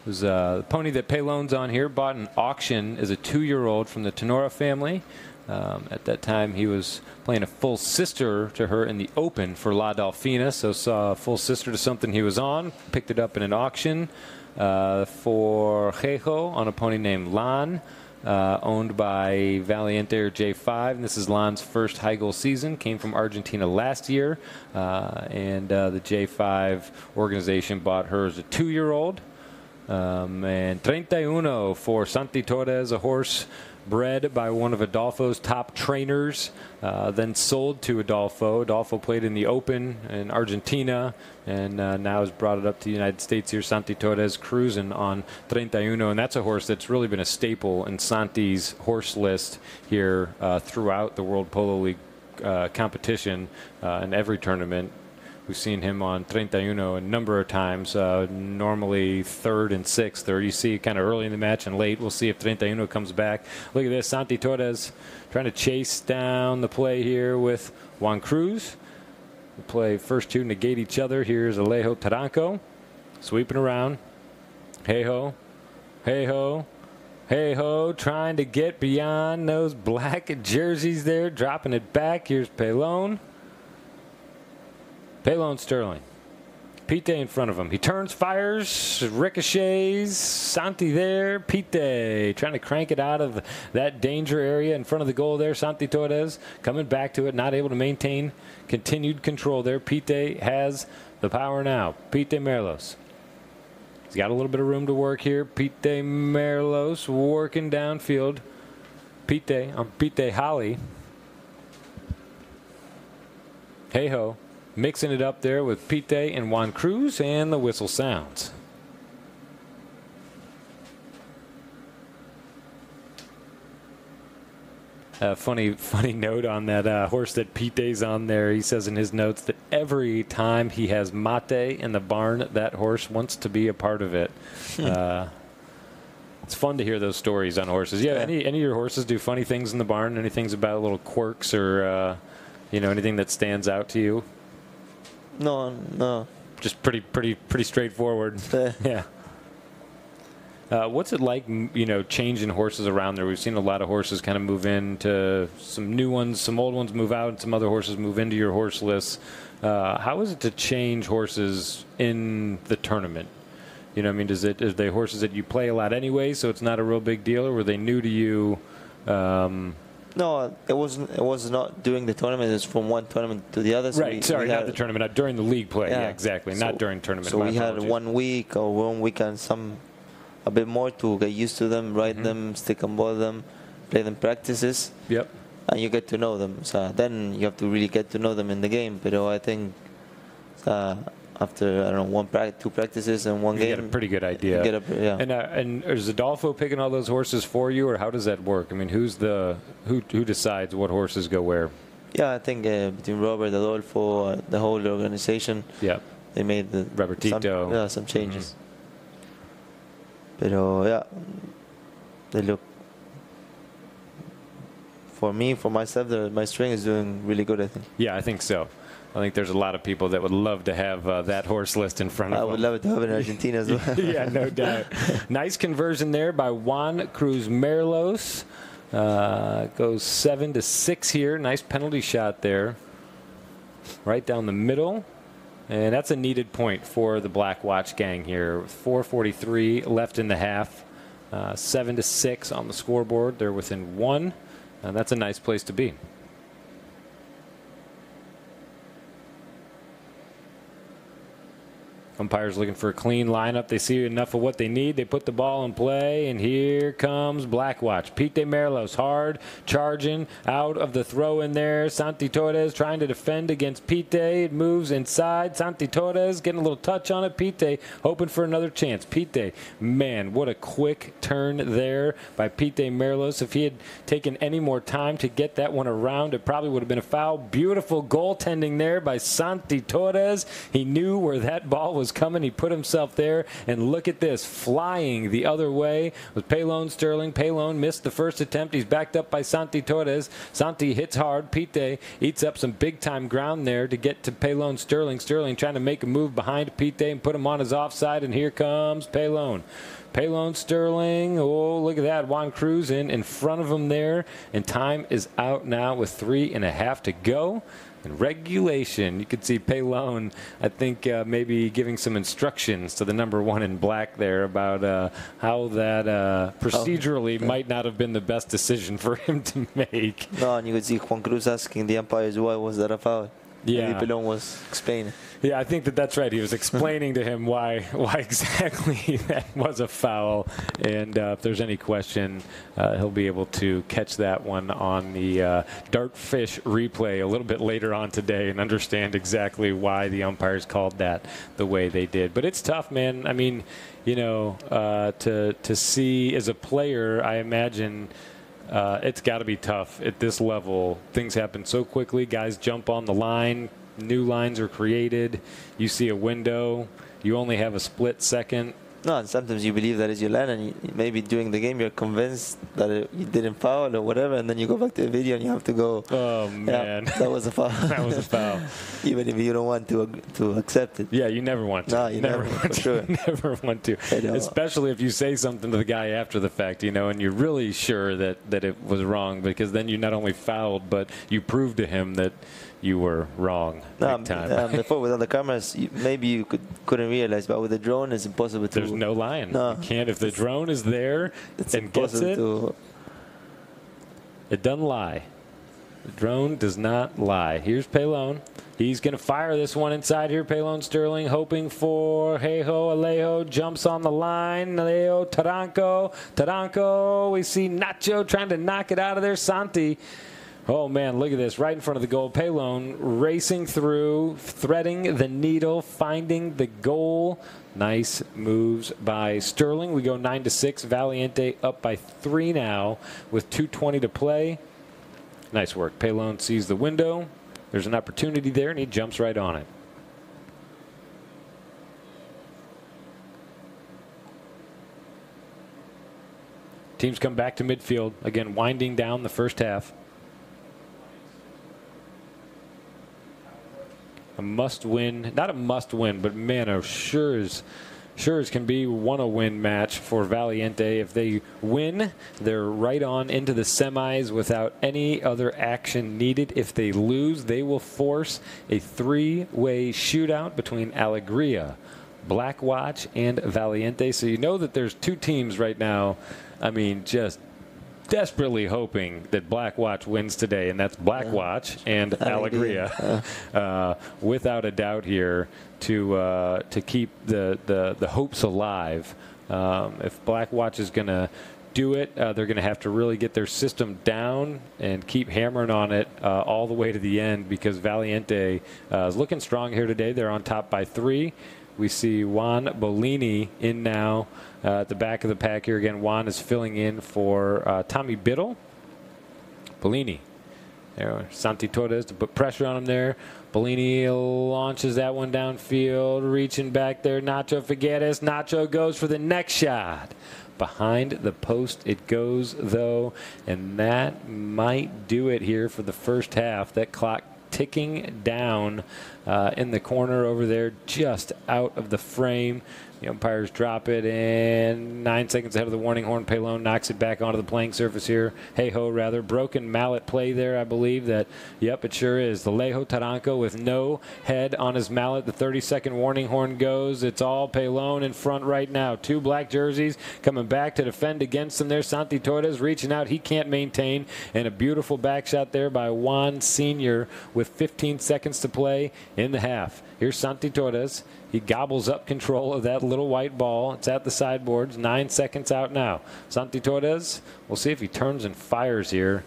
It was a pony that Pelon's on here, bought an auction as a 2-year-old from the Tenora family. At that time, he was playing a full sister to her in the Open for La Delfina, so saw a full sister to something he was on, picked it up in an auction for Jejo on a pony named Lan, owned by Valiente or J5. And this is Lan's first high goal season, came from Argentina last year, and the J5 organization bought her as a 2-year-old. And 31 for Santi Torres, a horse bred by one of Adolfo's top trainers, then sold to Adolfo. Adolfo played in the Open in Argentina, and now has brought it up to the United States here. Santi Torres cruising on 31, and that's a horse that's really been a staple in Santi's horse list here throughout the World Polo League competition in every tournament. We've seen him on 31 a number of times, normally 3rd and 6th, or you see kind of early in the match and late. We'll see if 31 comes back. Look at this, Santi Torres trying to chase down the play here with Juan Cruz. The play first 2 negate each other. Here's Alejo Taranco sweeping around. Hey-ho, hey-ho, hey-ho, trying to get beyond those black jerseys there, dropping it back. Here's Pelon. Pelon Sterling. Pite in front of him. He turns, fires, ricochets. Santi there. Pite trying to crank it out of that danger area in front of the goal there. Santi Torres coming back to it, not able to maintain continued control there. Pite has the power now. Pite Merlos. He's got a little bit of room to work here. Pite Merlos working downfield. Pite on Pite Holly. Hey-ho. Mixing it up there with Pite and Juan Cruz, and the whistle sounds. Funny note on that horse that Pite's on there. He says in his notes that every time he has mate in the barn, that horse wants to be a part of it. It's fun to hear those stories on horses. Yeah, any of your horses do funny things in the barn? Anything about little quirks or anything that stands out to you? No. Just pretty straightforward. Yeah. What's it like, changing horses around there? We've seen a lot of horses kind of move into some new ones, some old ones move out, and some other horses move into your horse list. How is it to change horses in the tournament? Are they horses that you play a lot anyway, so it's not a real big deal, or were they new to you? No, it wasn't. It was not during the tournament. It's from one tournament to the other. So right. Sorry, not the tournament. Not during the league play. Yeah, exactly. So, not during tournament. So we had 1 week or 1 week and a bit more to get used to them, ride them, stick and ball them, play them practices. Yep. And you get to know them. So then you have to really get to know them in the game. But I think after, I don't know, 2 practices and 1 game, you get a pretty good idea. And is Adolfo picking all those horses for you, or how does that work? I mean, who decides what horses go where? Yeah, I think between Robert, Adolfo, the whole organization, they made some changes. But they look. For me, for myself, my string is doing really good, I think. Yeah, I think so. I think there's a lot of people that would love to have that horse list in front of them. I would love it to have it in Argentina as well. Yeah, no doubt. Nice conversion there by Juan Cruz Merlos. Goes 7-6 here. Nice penalty shot there. Right down the middle. And that's a needed point for the Black Watch gang here. 4:43 left in the half. 7-6 on the scoreboard. They're within 1. And that's a nice place to be. Umpires looking for a clean lineup. They see enough of what they need. They put the ball in play, and here comes Black Watch. Pete Merlos hard, charging out of the throw in there. Santi Torres trying to defend against Pete. It moves inside. Santi Torres getting a little touch on it. Pete hoping for another chance. Pete, man, what a quick turn there by Pete Merlos. If he had taken any more time to get that one around, it probably would have been a foul. Beautiful goaltending there by Santi Torres. He knew where that ball was coming. He put himself there, and look at this, flying the other way with Pelon Sterling. Pelon missed the first attempt. He's backed up by Santi Torres. Santi hits hard. Pite eats up some big-time ground there to get to Pelon Sterling. Sterling trying to make a move behind Pite and put him on his offside, and here comes Pelon. Pelon Sterling, oh, look at that. Juan Cruz in front of him there, and time is out now with 3.5 to go. In regulation, you could see Pelon, I think, maybe giving some instructions to the #1 in black there about how that procedurally might not have been the best decision for him to make. No, and you could see Juan Cruz asking the umpires, why was that a foul? Yeah. Maybe Pelon was explaining. Yeah, I think that's right. He was explaining to him why exactly that was a foul. And if there's any question, he'll be able to catch that one on the Dartfish replay a little bit later on today and understand exactly why the umpires called that the way they did. But it's tough, man. I mean, you know, to see as a player, I imagine it's got to be tough at this level. Things happen so quickly. Guys jump on the line. New lines are created. You see a window. You only have a split second. No, and sometimes you believe that is your line, and maybe during the game you're convinced that you didn't foul or whatever, and then you go back to the video and you have to go, oh, man. Yeah, that was a foul. That was a foul. Even if you don't want to accept it. Yeah, you never want to. No, you never want to. Sure. Never want to. Especially if you say something to the guy after the fact, you know, and you're really sure that it was wrong, because then you not only fouled, but you proved to him that you were wrong. Big time. Before, without the cameras, maybe you couldn't realize, but with the drone, it's impossible to. There's no lying. No. You can't. If the drone is there and gets it, it doesn't lie. The drone does not lie. Here's Pelon. He's going to fire this one inside here. Pelon Sterling hoping for Hejo Alejo. Jumps on the line. Alejo Taranco. Taranco. We see Nacho trying to knock it out of there. Santi. Oh, man, look at this. Right in front of the goal. Pelon racing through, threading the needle, finding the goal. Nice moves by Sterling. We go 9-6. Valiente up by 3 now with 2:20 to play. Nice work. Pelon sees the window. There's an opportunity there, and he jumps right on it. Teams come back to midfield. Again, winding down the first half. A must-win, not a must-win, but man, a sure as can be win match for Valiente. If they win, they're right on into the semis without any other action needed. If they lose, they will force a 3-way shootout between Alegria, Black Watch, and Valiente. So you know that there's 2 teams right now, I mean, just desperately hoping that Black Watch wins today, and that's Black Watch and Alegria, without a doubt here, to keep the hopes alive. If Black Watch is going to do it, they're going to have to really get their system down and keep hammering on it all the way to the end, because Valiente is looking strong here today. They're on top by 3. We see Juan Bolini in now at the back of the pack here again. Juan is filling in for Tommy Biddle. Bolini. There, Santi Torres to put pressure on him there. Bolini launches that one downfield, reaching back there. Nacho Figueres. Nacho goes for the next shot. Behind the post it goes, though, and that might do it here for the first half. That clock ticking down in the corner over there, just out of the frame. The umpires drop it, and 9 seconds ahead of the warning horn. Pelon knocks it back onto the playing surface here. Hey-ho, rather. Broken mallet play there, I believe. Yep, it sure is. The Lejo Taranco with no head on his mallet. The 30-second warning horn goes. It's all Pelon in front right now. 2 black jerseys coming back to defend against him there. Santi Torres reaching out. He can't maintain. And a beautiful back shot there by Juan Sr. with 15 seconds to play in the half. Here's Santi Torres. He gobbles up control of that little white ball. It's at the sideboards. 9 seconds out now. Santi Torres, we'll see if he turns and fires here,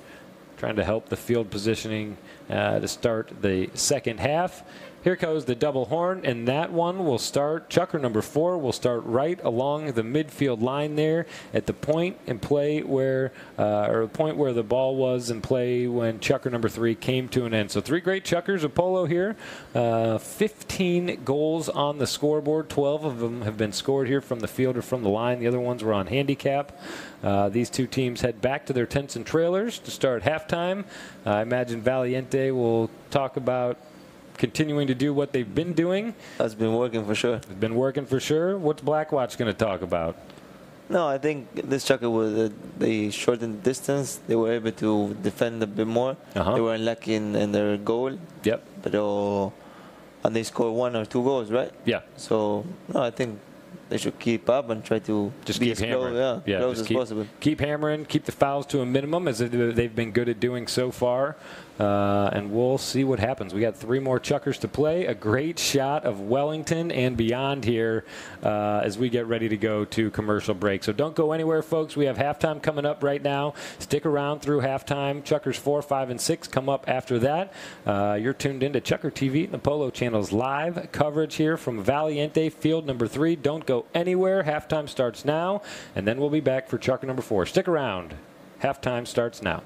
trying to help the field positioning to start the second half. Here goes the double horn, and that one will start. Chukker number 4 will start right along the midfield line there at the point in play where, or the point where the ball was in play when Chukker number 3 came to an end. So 3 great Chukkers of polo here. 15 goals on the scoreboard. 12 of them have been scored here from the field or from the line. The other ones were on handicap. These 2 teams head back to their tents and trailers to start halftime. I imagine Valiente will talk about continuing to do what they've been doing. That's been working for sure. It's been working for sure. What's Black Watch going to talk about? No, I think this Chukker was they shortened the distance. They were able to defend a bit more. They were unlucky in their goal. Yep. But and they scored 1 or 2 goals, right? Yeah. So no, I think they should keep up and try to just be keep as hammering. close as possible. Keep hammering, keep the fouls to a minimum, as they've been good at doing so far. And we'll see what happens. We got 3 more Chukkers to play. A great shot of Wellington and beyond here as we get ready to go to commercial break. So don't go anywhere, folks. We have halftime coming up right now. Stick around through halftime. Chukkers 4, 5, and 6 come up after that. You're tuned into ChukkerTV and the Polo Channel's live coverage here from Valiente, field number 3. Don't go anywhere. Halftime starts now, and then we'll be back for Chukker number 4. Stick around. Halftime starts now.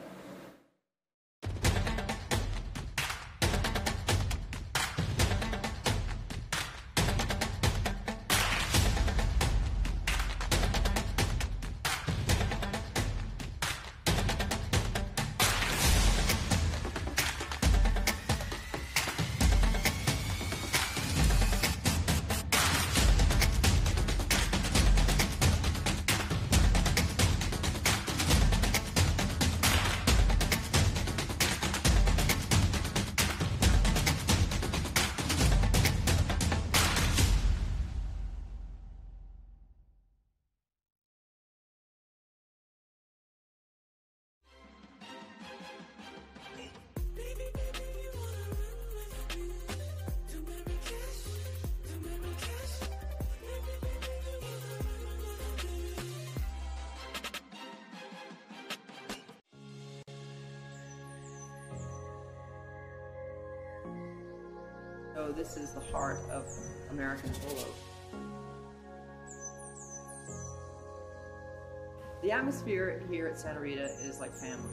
So this is the heart of American polo. The atmosphere here at Santa Rita is like family.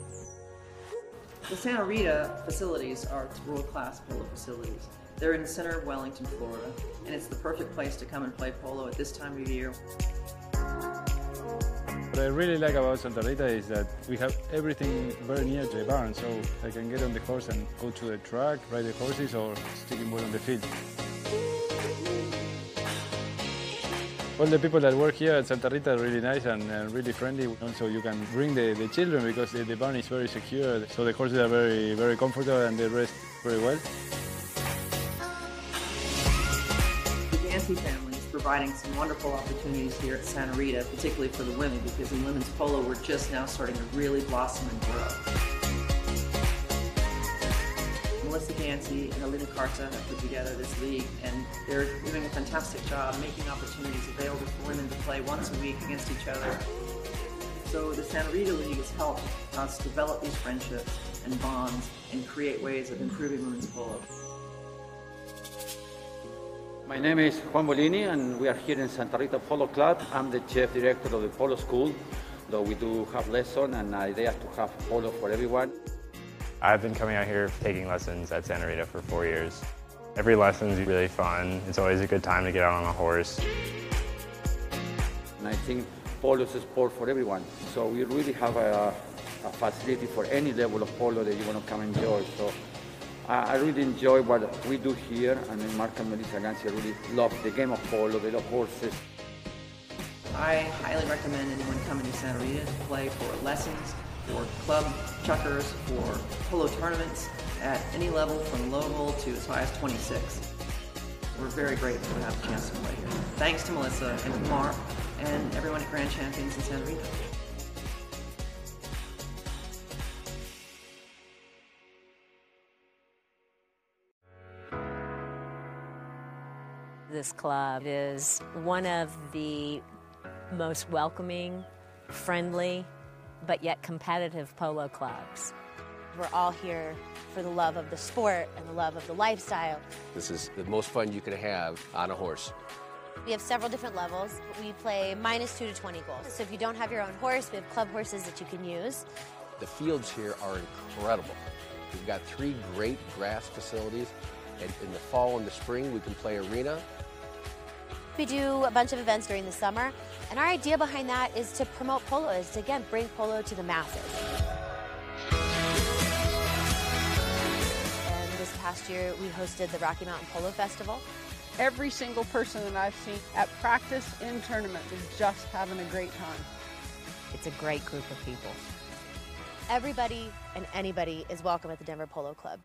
The Santa Rita facilities are world-class polo facilities. They're in the center of Wellington, Florida, and it's the perfect place to come and play polo at this time of year. What I really like about Santa Rita is that we have everything very near to the barn, so I can get on the horse and go to the track, ride the horses, or sticking ball on the field. All the people that work here at Santa Rita are really nice and really friendly. Also, you can bring the children because the barn is very secure, so the horses are very comfortable and they rest very well. The Ganti families, providing some wonderful opportunities here at Santa Rita, particularly for the women, because in women's polo we're just now starting to really blossom and grow. Melissa Dancy and Alina Carta have put together this league, and they're doing a fantastic job making opportunities available for women to play once a week against each other. So the Santa Rita League has helped us develop these friendships and bonds and create ways of improving women's polo. My name is Juan Bolini, and we are here in Santa Rita Polo Club. I'm the chef director of the polo school, though we do have lessons, and the idea is to have polo for everyone. I've been coming out here taking lessons at Santa Rita for 4 years. Every lesson is really fun. It's always a good time to get out on a horse. And I think polo is a sport for everyone, so we really have a facility for any level of polo that you want to come enjoy. So I really enjoy what we do here, and then Mark and Melissa Gansi really love the game of polo, they love horses. I highly recommend anyone coming to Santa Rita to play for lessons, for club chukkers, for polo tournaments at any level from low to as high as 26. We're very grateful to have the chance to play here. Thanks to Melissa and to Mark and everyone at Grand Champions in Santa Rita. This club is one of the most welcoming, friendly, but yet competitive polo clubs. We're all here for the love of the sport and the love of the lifestyle. This is the most fun you can have on a horse. We have several different levels. We play -2 to 20 goals. So if you don't have your own horse, we have club horses that you can use. The fields here are incredible. We've got 3 great grass facilities, and in the fall and the spring we can play arena. We do a bunch of events during the summer, and our idea behind that is to promote polo, is to, again, bring polo to the masses. And this past year, we hosted the Rocky Mountain Polo Festival. Every single person that I've seen at practice and tournament is just having a great time. It's a great group of people. Everybody and anybody is welcome at the Denver Polo Club.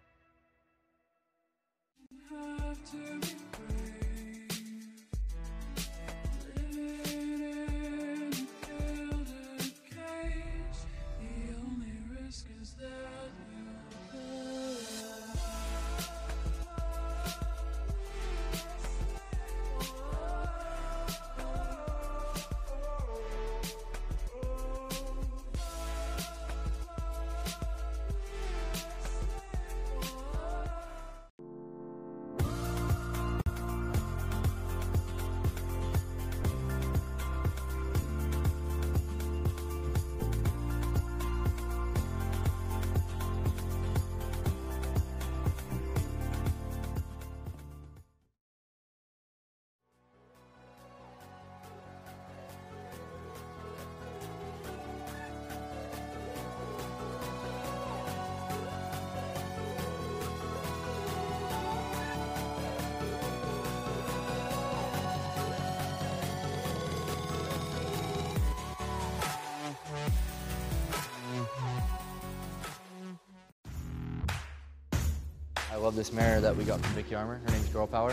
I love this mare that we got from Vicky Armour. Her name's Girl Power.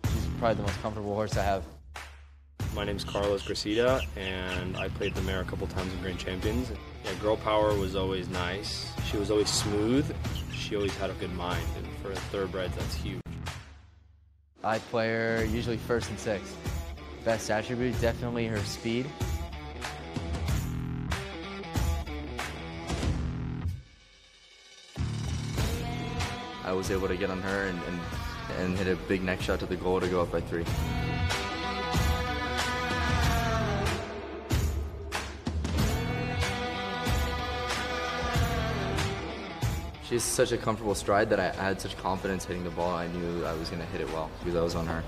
She's probably the most comfortable horse I have. My name's Carlos Gracida, and I played the mare a couple times in Grand Champions. Yeah, Girl Power was always nice. She was always smooth. She always had a good mind, and for a thoroughbred, that's huge. I play her usually first and sixth. Best attribute, definitely her speed. I was able to get on her and hit a big neck shot to the goal to go up by 3. She has such a comfortable stride that I had such confidence hitting the ball. I knew I was going to hit it well because I was on her.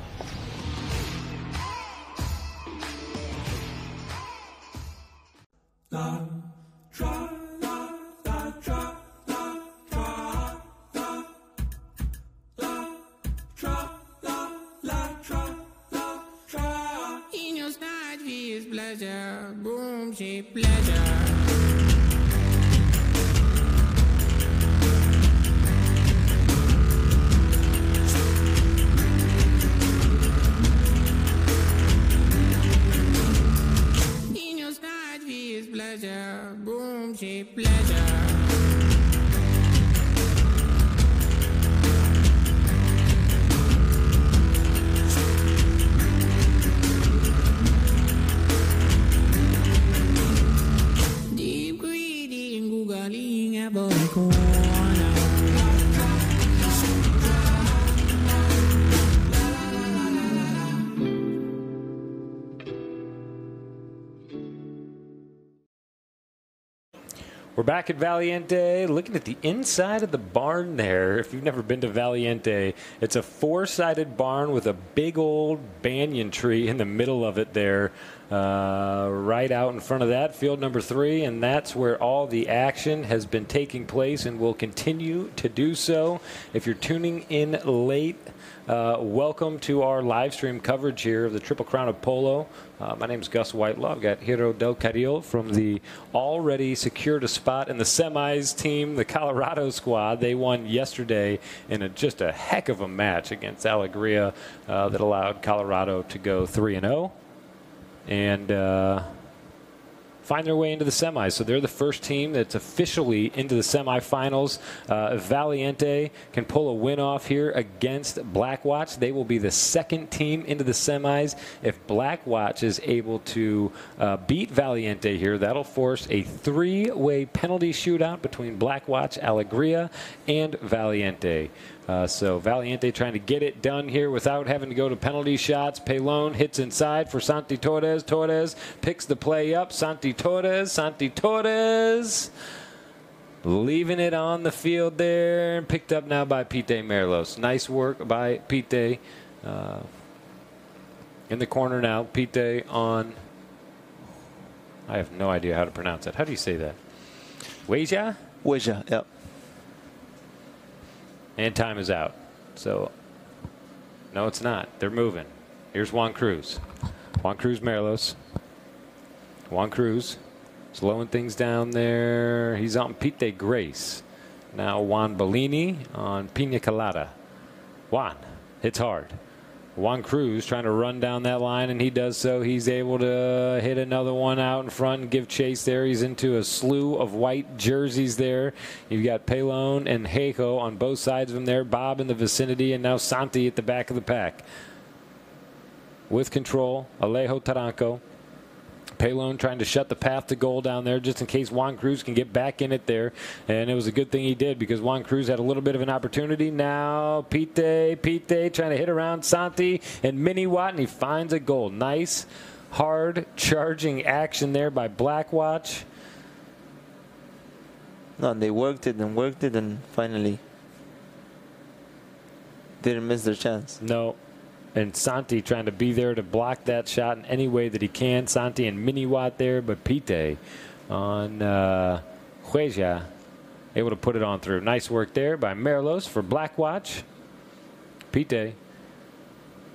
We're back at Valiente, looking at the inside of the barn there. If you've never been to Valiente, it's a 4-sided barn with a big old banyan tree in the middle of it there, right out in front of that, field number 3, and that's where all the action has been taking place and will continue to do so. If you're tuning in late, welcome to our live stream coverage here of the Triple Crown of Polo. My name is Gus Whitelaw. I've got Hiro Del Carril from the already secured a spot in the semis team, the Colorado squad. They won yesterday in just a heck of a match against Alegria that allowed Colorado to go 3-0 and find their way into the semis. So they're the first team that's officially into the semifinals. If Valiente can pull a win off here against Blackwatch, they will be the second team into the semis. If Blackwatch is able to beat Valiente here, that'll force a 3-way penalty shootout between Blackwatch, Alegria, and Valiente. So Valiente trying to get it done here without having to go to penalty shots. Pelon hits inside for Santi Torres. Torres picks the play up. Santi Torres leaving it on the field there. Picked up now by Pite Merlos. Nice work by Pite. In the corner now. Pite on, I have no idea how to pronounce it. How do you say that? Weja? Weja, yep. And time is out. So, no, it's not. They're moving. Here's Juan Cruz. Juan Cruz Merlos. Juan Cruz slowing things down there. He's on Pite Grace. Now Juan Bellini on Pina Colada. Juan hits hard. Juan Cruz trying to run down that line, and he does so. He's able to hit another one out in front and give chase there. He's into a slew of white jerseys there. You've got Pelon and Hejo on both sides of him there. Bob in the vicinity, and now Santi at the back of the pack. With control, Alejo Taranco. Pelon trying to shut the path to goal down there just in case Juan Cruz can get back in it there. And it was a good thing he did because Juan Cruz had a little bit of an opportunity. Now Pite trying to hit around Santi and Mini Watt, and he finds a goal. Nice, hard, charging action there by Blackwatch. No, they worked it and finally didn't miss their chance. No. And Santi trying to be there to block that shot in any way that he can. Santi and Mini Watt there, but Pite on Hueja able to put it on through. Nice work there by Merlos for Blackwatch. Pite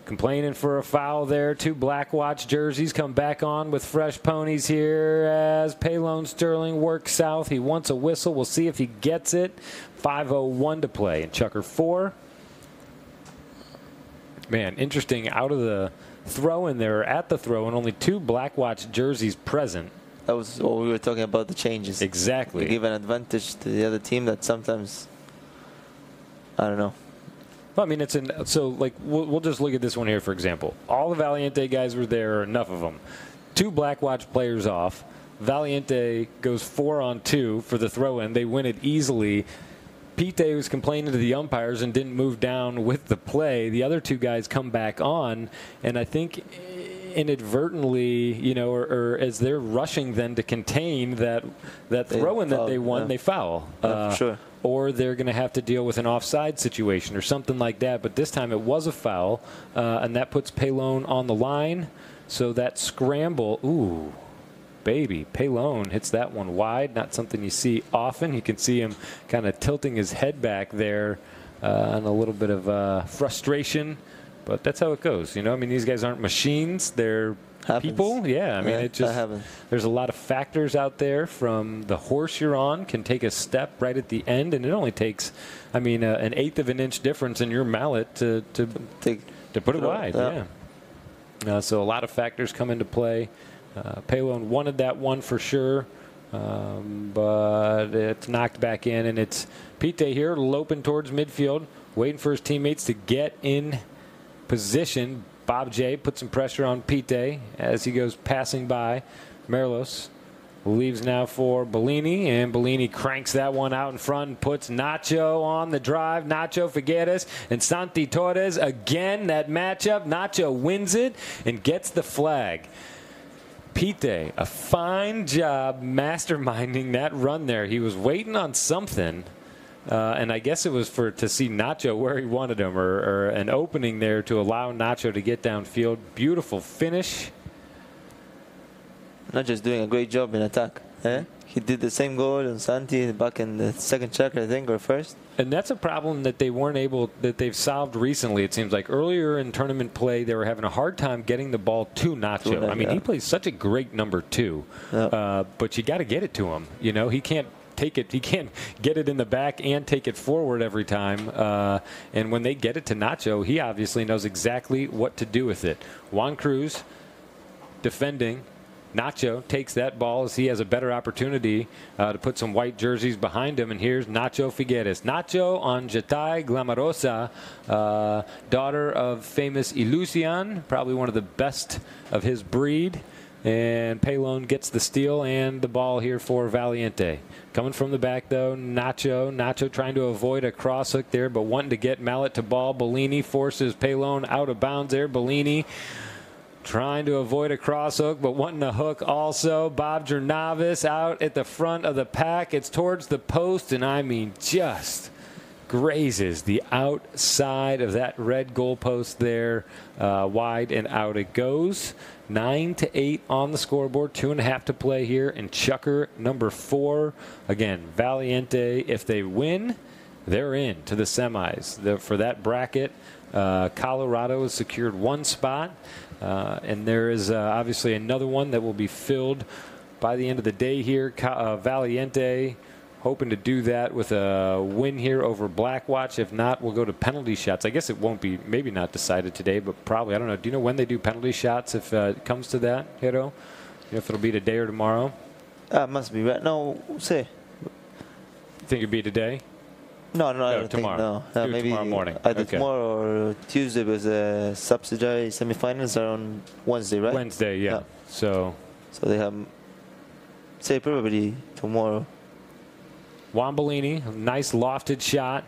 complaining for a foul there. 2 Blackwatch jerseys come back on with fresh ponies here as Pelon Sterling works south. He wants a whistle. We'll see if he gets it. 5:01 to play in Chukker 4. Man, interesting. Out of the throw-in there, at the throw-in, only 2 Blackwatch jerseys present. That was what we were talking about, the changes. Exactly. To give an advantage to the other team that sometimes, I don't know. Well, I mean, so like we'll just look at this one here, for example. All the Valiente guys were there, or enough of them. 2 Blackwatch players off. Valiente goes 4-on-2 for the throw-in. They win it easily. Pite was complaining to the umpires and didn't move down with the play. The other 2 guys come back on, and I think inadvertently, you know, or as they're rushing then to contain that throw-in that they won, they foul. Sure. Or they're going to have to deal with an offside situation or something like that. But this time it was a foul, and that puts Pelon on the line. So that scramble, ooh. Baby, Pelon hits that one wide. Not something you see often. You can see him kind of tilting his head back there and a little bit of frustration. But that's how it goes. You know, I mean, these guys aren't machines. They're people. Yeah, I mean, it just, there's a lot of factors out there from the horse you're on can take a step right at the end. And it only takes, I mean, an 1/8 of an inch difference in your mallet to put it wide. Yeah. So a lot of factors come into play. Pelon wanted that one for sure. but it's knocked back in, and it's Pite here loping towards midfield, waiting for his teammates to get in position. Bob J puts some pressure on Pite as he goes passing by. Merlos leaves now for Bellini, and Bellini cranks that one out in front and puts Nacho on the drive. Nacho Figueres and Santi Torres again. That matchup, Nacho wins it and gets the flag. Pite, a fine job masterminding that run there. He was waiting on something, and I guess it was to see Nacho where he wanted him, or an opening there to allow Nacho to get downfield. Beautiful finish. Not just doing a great job in attack. He did the same goal on Santi back in the second checker, I think, or first. And that's a problem that they've solved recently. It seems like earlier in tournament play, they were having a hard time getting the ball to Nacho. I mean, he plays such a great number 2, but you got to get it to him. You know, he can't take it. He can't get it in the back and take it forward every time. And when they get it to Nacho, he obviously knows exactly what to do with it. Juan Cruz defending. Nacho takes that ball as he has a better opportunity to put some white jerseys behind him. And here's Nacho Figueres. Nacho on Jatai Glamorosa, daughter of famous Ilusian, probably one of the best of his breed. And Pelon gets the steal and the ball here for Valiente. Coming from the back, though, Nacho trying to avoid a cross hook there, but wanting to get Mallet to ball. Bellini forces Pelon out of bounds there. Bellini trying to avoid a cross hook, but wanting a hook also. Bob Jernavis out at the front of the pack. It's towards the post, and I mean just grazes the outside of that red goalpost there. Wide and out it goes. 9-8 on the scoreboard. 2.5 to play here in Chukker number 4. Again, Valiente, if they win, they're in to the semis. For that bracket, Colorado has secured 1 spot. And there is obviously another one that will be filled by the end of the day here. Valiente hoping to do that with a win here over Blackwatch. If not, we'll go to penalty shots. I guess it won't be, maybe not decided today, but probably. I don't know. Do you know when they do penalty shots if it comes to that, Hiro? You know, if it'll be today or tomorrow? Must be right. No, say. You think it'd be today? No, I don't tomorrow. think. No, maybe tomorrow morning. Either okay. tomorrow or Tuesday, because subsidiary semifinals are on Wednesday, right? Wednesday, yeah. So they have, say, probably tomorrow. Juan Bellini, nice lofted shot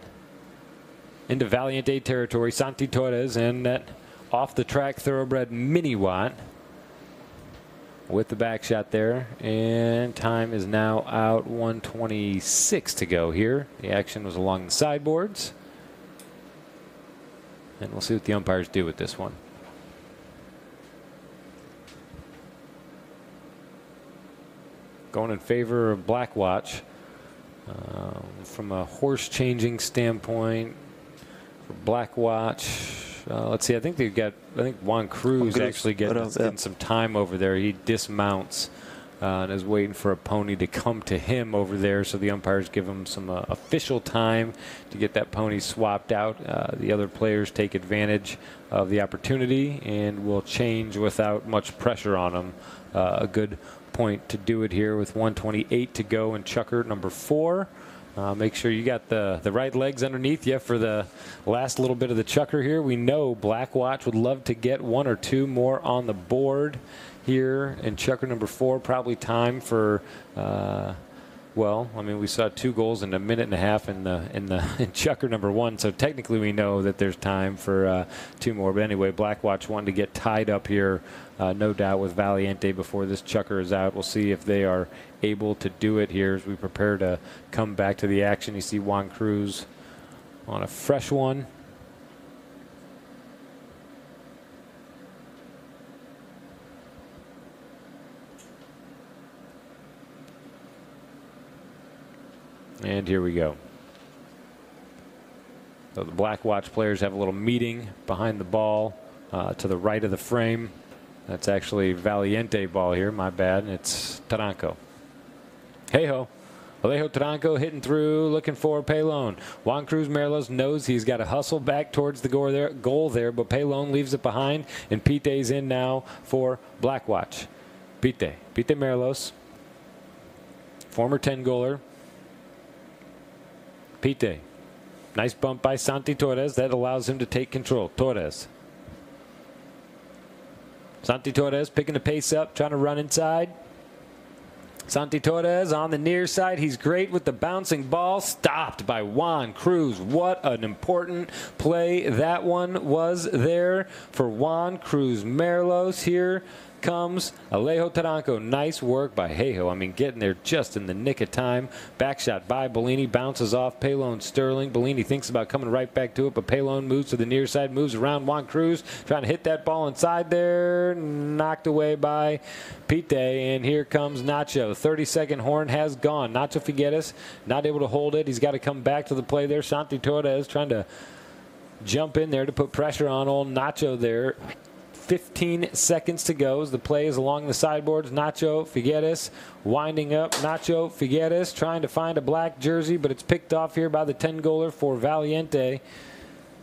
into Valiente territory. Santi Torres and that off-the-track thoroughbred mini Watt with the back shot there. And time is now out. 1:26 to go here. The action was along the sideboards. And we'll see what the umpires do with this one. Going in favor of Blackwatch. From a horse changing standpoint, for Blackwatch, let's see. I think Juan Cruz actually getting some time over there. He dismounts and is waiting for a pony to come to him over there. So the umpires give him some official time to get that pony swapped out. The other players take advantage of the opportunity and will change without much pressure on them. A good point to do it here with 1:28 to go in Chukker number 4. Make sure you got the right legs underneath you for the last little bit of the Chukker here. We know Blackwatch would love to get 1 or 2 more on the board here in Chukker number 4. Probably time for well, I mean, we saw 2 goals in a minute and a half in Chukker number 1, so technically we know that there's time for 2 more. But anyway, Blackwatch wanting to get tied up here, no doubt, with Valiente before this Chukker is out. We'll see if they are able to do it here as we prepare to come back to the action. You see Juan Cruz on a fresh one. And here we go. So the Blackwatch players have a little meeting behind the ball to the right of the frame. That's actually Valiente ball here, my bad. It's Taranco. Hey-ho. Alejo Taranco hitting through, looking for Pelon. Juan Cruz Merlos knows he's got to hustle back towards the goal there, but Pelon leaves it behind, and Pite's in now for Blackwatch. Pite Merlos. former 10-goaler. Pite. Nice bump by Santi Torres. That allows him to take control. Torres. Santi Torres picking the pace up, trying to run inside. Santi Torres on the near side. He's great with the bouncing ball. Stopped by Juan Cruz. What an important play that one was there for Juan Cruz Merlos. Here comes Alejo Taranco. Nice work by Hejo. I mean, getting there just in the nick of time. Back shot by Bellini. Bounces off Pelon Sterling. Bellini thinks about coming right back to it, but Pelon moves to the near side, moves around Juan Cruz, trying to hit that ball inside there. Knocked away by Pite, and here comes Nacho. 30-second horn has gone. Nacho Figueres not able to hold it. He's got to come back to the play there. Santi Torres trying to jump in there to put pressure on old Nacho there. 15 seconds to go as the play is along the sideboards. Nacho Figueres winding up. Nacho Figueres trying to find a black jersey, but it's picked off here by the 10-goaler for Valiente.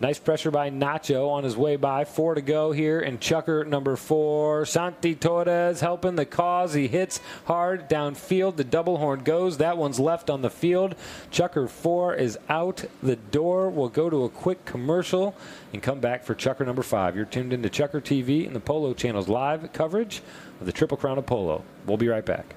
Nice pressure by Nacho on his way by. 4 to go here, and Chukker number 4. Santi Torres helping the cause. He hits hard downfield. The double horn goes. That one's left on the field. Chukker 4 is out the door. We'll go to a quick commercial and come back for Chukker number 5. You're tuned into ChukkerTV and the Polo Channel's live coverage of the Triple Crown of Polo. We'll be right back.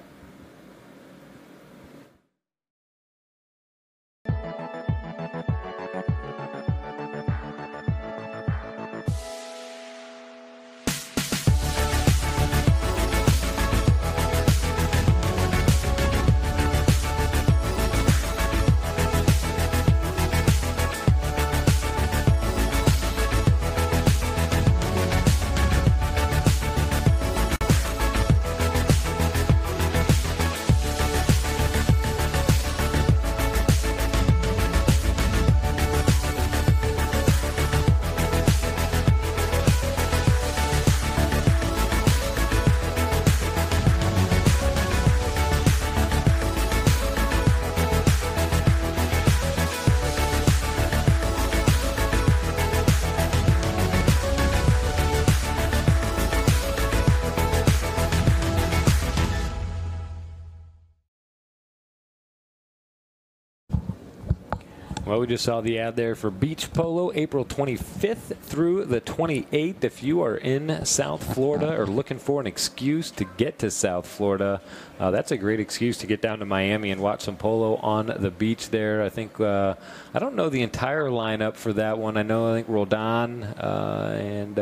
Well, we just saw the ad there for Beach Polo, April 25th through the 28th. If you are in South Florida or looking for an excuse to get to South Florida, that's a great excuse to get down to Miami and watch some polo on the beach there. I think, I don't know the entire lineup for that one. I think Roldan and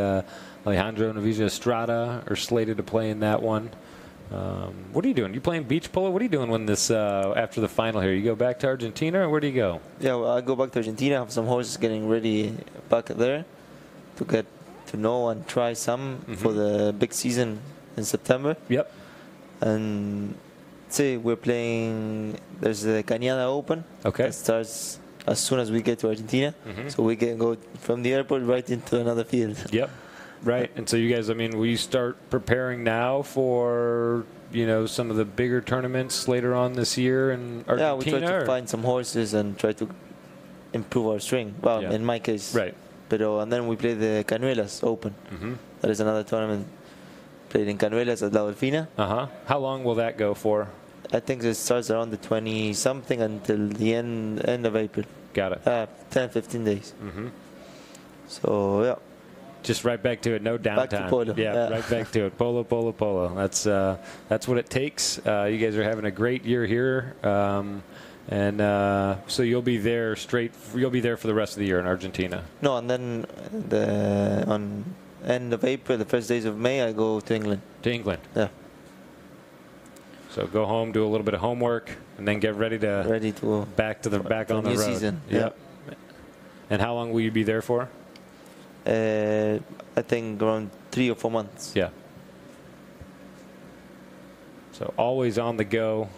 Alejandro Navija Estrada are slated to play in that one. What are you doing? You playing beach polo? What are you doing when this after the final here? You go back to Argentina, or where do you go? Yeah, well, I go back to Argentina. I have some horses getting ready back there to get to know and try some for the big season in September. Yep. And see, we're playing. There's the Cañada Open. Okay. That starts as soon as we get to Argentina, so we can go from the airport right into another field. Yep. Right, and so you guys, I mean, will you start preparing now for, some of the bigger tournaments later on this year in Argentina? Yeah, we try to find some horses and try to improve our string. Well, in my case. Right. And then we play the Cañuelas Open. That is another tournament played in Cañuelas at La Delfina. How long will that go for? I think it starts around the 20-something until the end of April. Got it. 10, 15 days. So, yeah. Just right back to it, no downtime. Back to polo. Yeah, right back to it. Polo, polo, polo. That's what it takes. You guys are having a great year here, so you'll be there You'll be there for the rest of the year in Argentina. No, and then on end of April, the first days of May, I go to England. To England. Yeah. So go home, do a little bit of homework, and then get ready to back on the road. Season. Yep. And how long will you be there for? I think around 3 or 4 months. Yeah. So always on the go.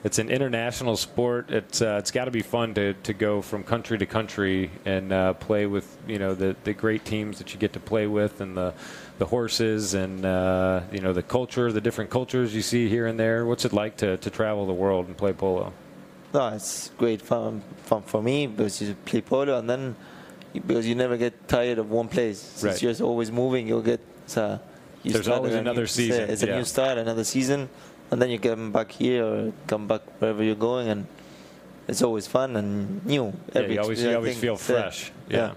It's an international sport. It's got to be fun to go from country to country and play with the great teams that you get to play with, and the horses, and the culture, the different cultures you see here and there. What's it like to travel the world and play polo? No, it's great fun for me because you play polo, and then because you never get tired of one place. Since you're always moving, you'll get. There's always another season. It's a new start, another season, and then you come back here or come back wherever you're going, and it's always fun and new. Yeah, you always feel fresh. Yeah.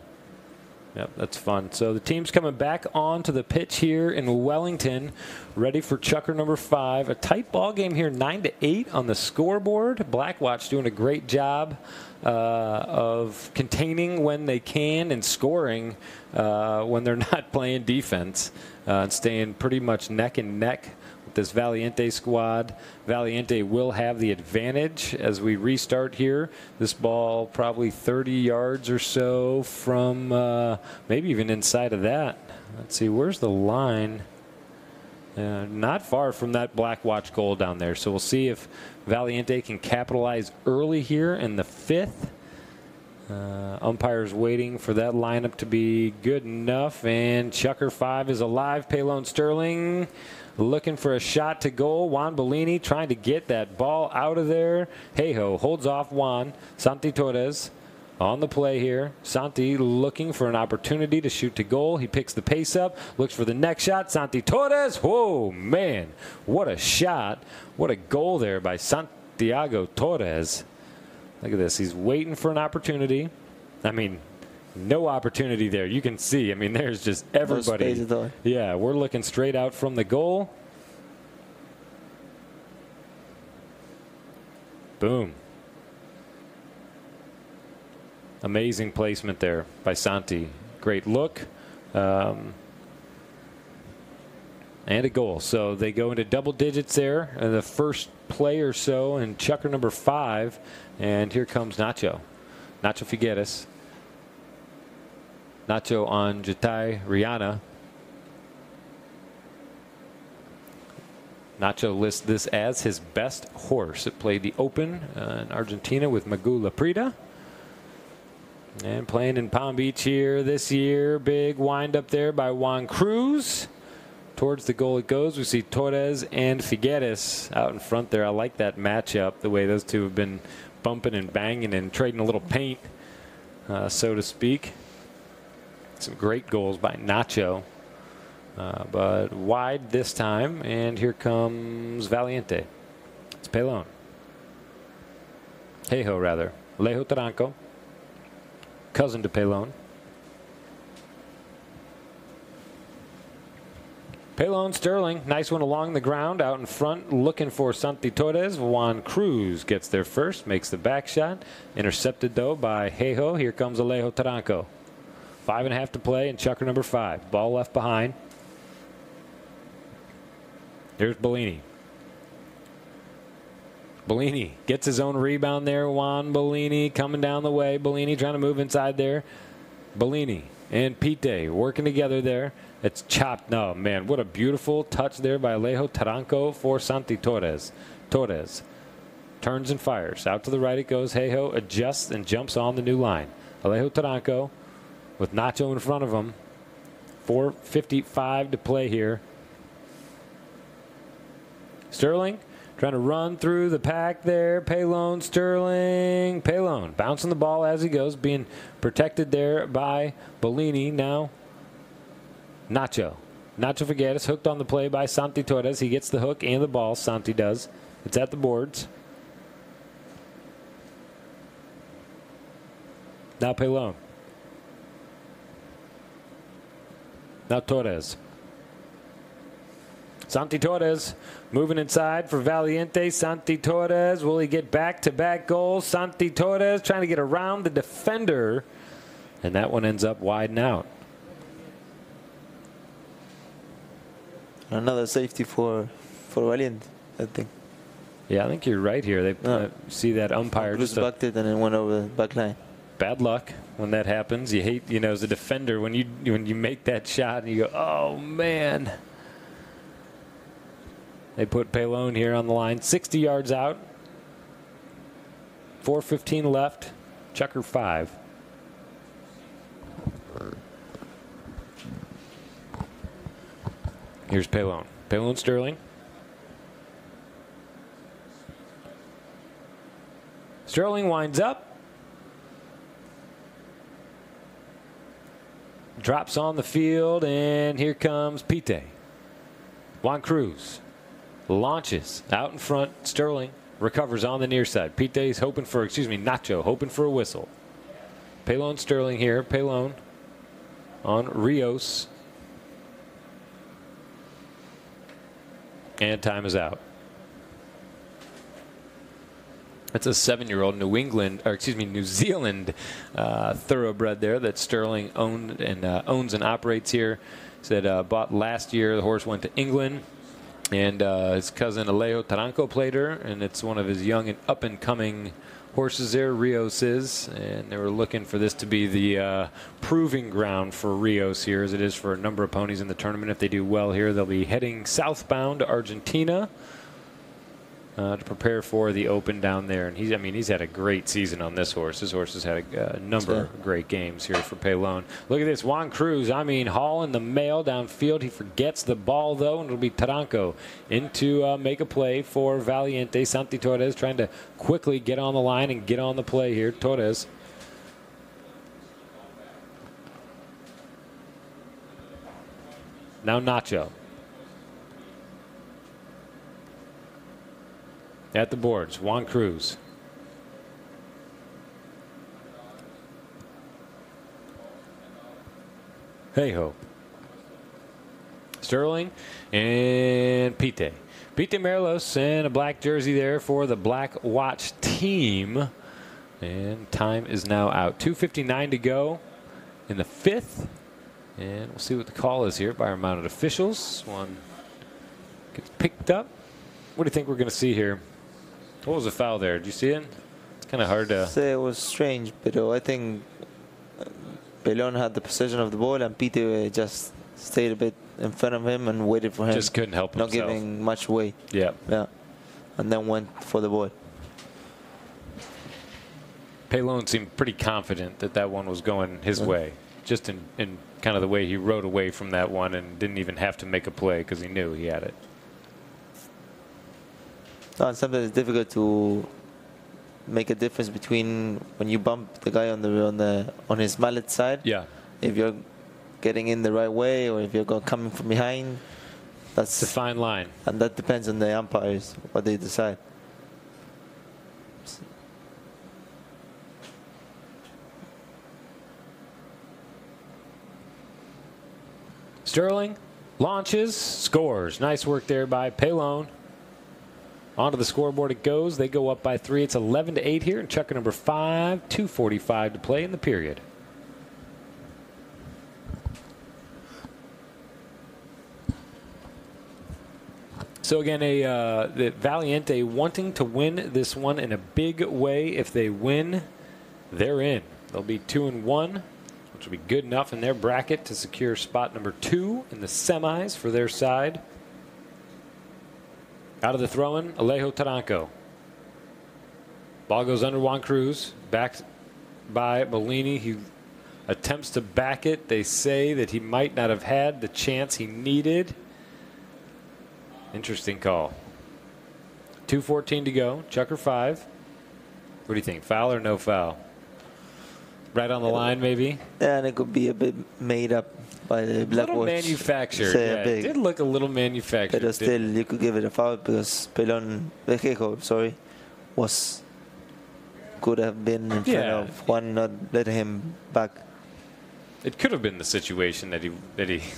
Yep, that's fun. So the team's coming back onto the pitch here in Wellington, ready for Chukker number 5. A tight ball game here, 9-8 on the scoreboard. Blackwatch doing a great job of containing when they can and scoring when they're not playing defense, and staying pretty much neck and neck with this Valiente squad. Valiente will have the advantage as we restart here. This ball probably 30 yards or so from maybe even inside of that. Let's see, where's the line? Not far from that Blackwatch goal down there. So we'll see if Valiente can capitalize early here in the 5th. Umpires waiting for that lineup to be good enough. And Chukker 5 is alive. Pelon Sterling looking for a shot to goal. Juan Bellini trying to get that ball out of there. Hey-ho holds off Juan. Santi Torres on the play here. Santi looking for an opportunity to shoot to goal. He picks the pace up, looks for the next shot. Santi Torres. Whoa, man. What a shot. What a goal there by Santiago Torres. Look at this. He's waiting for an opportunity. I mean, no opportunity there. You can see. I mean, there's just everybody. Yeah, we're looking straight out from the goal. Boom. Amazing placement there by Santi. Great look. And a goal. So they go into double digits there in the first play or so in Chukker number 5. And here comes Nacho. Nacho Figueres. Nacho on Jatai Rihanna. Nacho lists this as his best horse. It played the Open in Argentina with Magu Laprida. And playing in Palm Beach here this year. Big wind up there by Juan Cruz. Towards the goal it goes. We see Torres and Figueres out in front there. I like that matchup, the way those two have been bumping and banging and trading a little paint, so to speak. Some great goals by Nacho, but wide this time. And here comes Valiente. It's Pelon. Hey-ho, rather. Alejo Taranco, cousin to Pelon. Pelon Sterling, nice one along the ground, out in front, looking for Santi Torres. Juan Cruz gets there first, makes the back shot. Intercepted, though, by Hey-ho. Here comes Alejo Taranco. 5.5 to play in Chukker number 5. Ball left behind. Here's Bellini. Bellini gets his own rebound there. Juan Bellini coming down the way. Bellini trying to move inside there. Bellini and Pite working together there. It's chopped. No, man, what a beautiful touch there by Alejo Taranco for Santi Torres. Torres turns and fires. Out to the right it goes. Hey-ho adjusts and jumps on the new line. Alejo Taranco with Nacho in front of him. 4:55 to play here. Sterling trying to run through the pack there. Pelon Sterling. Pelon bouncing the ball as he goes, being protected there by Bellini. Now Nacho. Nacho Figueres hooked on the play by Santi Torres. He gets the hook and the ball. Santi does. It's at the boards. Now Pelon. Now Torres. Santi Torres moving inside for Valiente. Santi Torres, will he get back-to-back goals? Santi Torres trying to get around the defender. And that one ends up wide and out. Another safety for Valiente, I think. Yeah, I think you're right here. They see that umpire just bucked it and it went over the back line. Bad luck when that happens. You hate, as a defender, when you make that shot and you go, oh man. They put Pelon here on the line, 60 yards out. 4:15 left. Chukker 5. Here's Pelon. Pelon Sterling. Sterling winds up. Drops on the field, and here comes Pite. Juan Cruz. launches out in front. Sterling recovers on the near side. Pite's hoping for, Nacho hoping for a whistle. Pelon Sterling here. Pelon on Rios. And time is out. That's a 7-year-old New Zealand thoroughbred there that Sterling owned and owns and operates here. Said bought last year. The horse went to England, and his cousin Alejo Taranco played her, and it's one of his young and up-and-coming horses there. Rios is, and they were looking for this to be the proving ground for Rios here, as it is for a number of ponies in the tournament. If they do well here, they'll be heading southbound to Argentina to prepare for the Open down there. And he's had a great season on this horse. This horse has had a number of great games here for Pelon. Look at this, Juan Cruz. Hauling the mail downfield. He forgets the ball though, and it'll be Taranco in to make a play for Valiente. Santi Torres trying to quickly get on the line and get on the play here. Torres. Now Nacho. At the boards, Juan Cruz. Hey-ho. Sterling and Pite. Pite Merlos and a black jersey there for the Black Watch team. And time is now out. 2:59 to go in the 5th. And we'll see what the call is here by our mounted officials. One gets picked up. What do you think we're going to see here? What was the foul there? Did you see it? It's kind of hard to say. It was strange, but I think Pelon had the possession of the ball, and Pite just stayed a bit in front of him and waited for him. Just couldn't help himself. Not giving much weight. Yeah. Yeah. And then went for the ball. Pelon seemed pretty confident that that one was going his way. Just in kind of the way he rode away from that one and didn't even have to make a play because he knew he had it. No, sometimes it's difficult to make a difference between when you bump the guy on his mallet side. Yeah. If you're getting in the right way or if you're coming from behind, that's a fine line. And that depends on the umpires what they decide. Sterling launches, scores. Nice work there by Pelon. Onto the scoreboard it goes. They go up by 3. It's 11-8 here in Chukker number 5. 2:45 to play in the period. So again, the Valiente wanting to win this one in a big way. If they win, they're in. They'll be 2-1, which will be good enough in their bracket to secure spot number 2 in the semis for their side. Out of the throw-in, Alejo Taranco. Ball goes under Juan Cruz. Backed by Bellini. He attempts to back it. They say that he might not have had the chance he needed. Interesting call. 2:14 to go. Chukker 5. What do you think? Foul or no foul? Right on the line, maybe? Yeah, and it could be a bit made up by the Black Watch. A little manufactured. Yeah, it did look a little manufactured. But still, you could give it a foul because Pelon Vejejo, could have been in front of Juan, not letting him back. It could have been the situation that he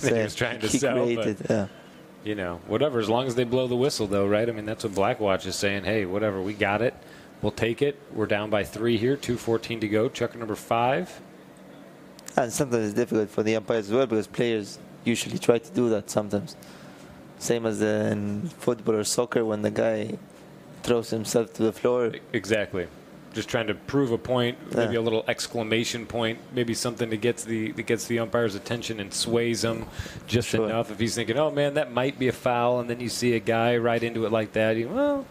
was trying to sell. Created, but, you know, whatever. As long as they blow the whistle, though, right? I mean, that's what Black Watch is saying. Hey, whatever, we got it. We'll take it. We're down by 3 here. 2:14 to go. Chukker number 5. And sometimes it's difficult for the umpires as well because players usually try to do that sometimes. Same as in football or soccer when the guy throws himself to the floor. Exactly. Just trying to prove a point, maybe a little exclamation point, maybe something that gets the umpire's attention and sways him just enough. If he's thinking, oh man, that might be a foul, and then you see a guy right into it like that, well,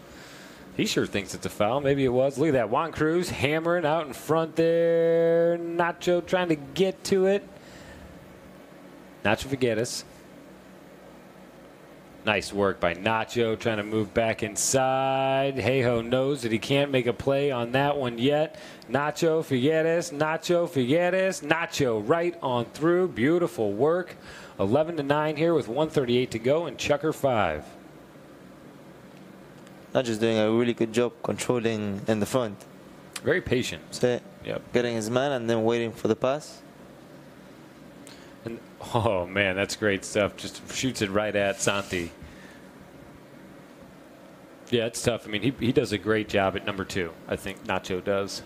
he sure thinks it's a foul. Maybe it was. Look at that. Juan Cruz hammering out in front there. Nacho trying to get to it. Nacho Figueres. Nice work by Nacho trying to move back inside. Hey-ho knows that he can't make a play on that one yet. Nacho Figueres, Nacho Figueres, Nacho right on through. Beautiful work. 11-9 here with 1:38 to go in Chukker 5. Natcho's doing a really good job controlling in the front. Very patient. So, getting his man and then waiting for the pass. And oh man, that's great stuff. Just shoots it right at Santi. Yeah, it's tough. I mean, he does a great job at number 2. I think Nacho does.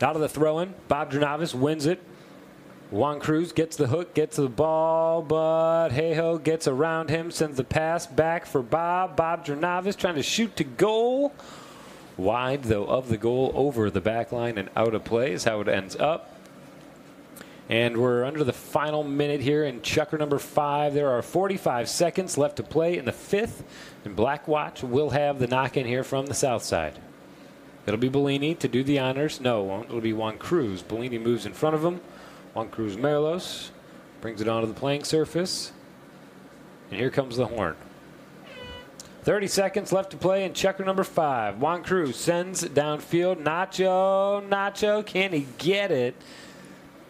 Out of the throw-in, Bob Jernavis wins it. Juan Cruz gets the hook, gets the ball, but hey-ho gets around him, sends the pass back for Bob. Bob Jernavis trying to shoot to goal. Wide, though, of the goal, over the back line and out of play is how it ends up. And we're under the final minute here in Chukker number 5. There are 45 seconds left to play in the 5th, and Black Watch will have the knock-in here from the south side. It'll be Bellini to do the honors. No, it won't. It'll be Juan Cruz. Bellini moves in front of him. Juan Cruz Merlos brings it onto the playing surface. And here comes the horn. 30 seconds left to play in Chukker number 5. Juan Cruz sends downfield. Nacho, can he get it?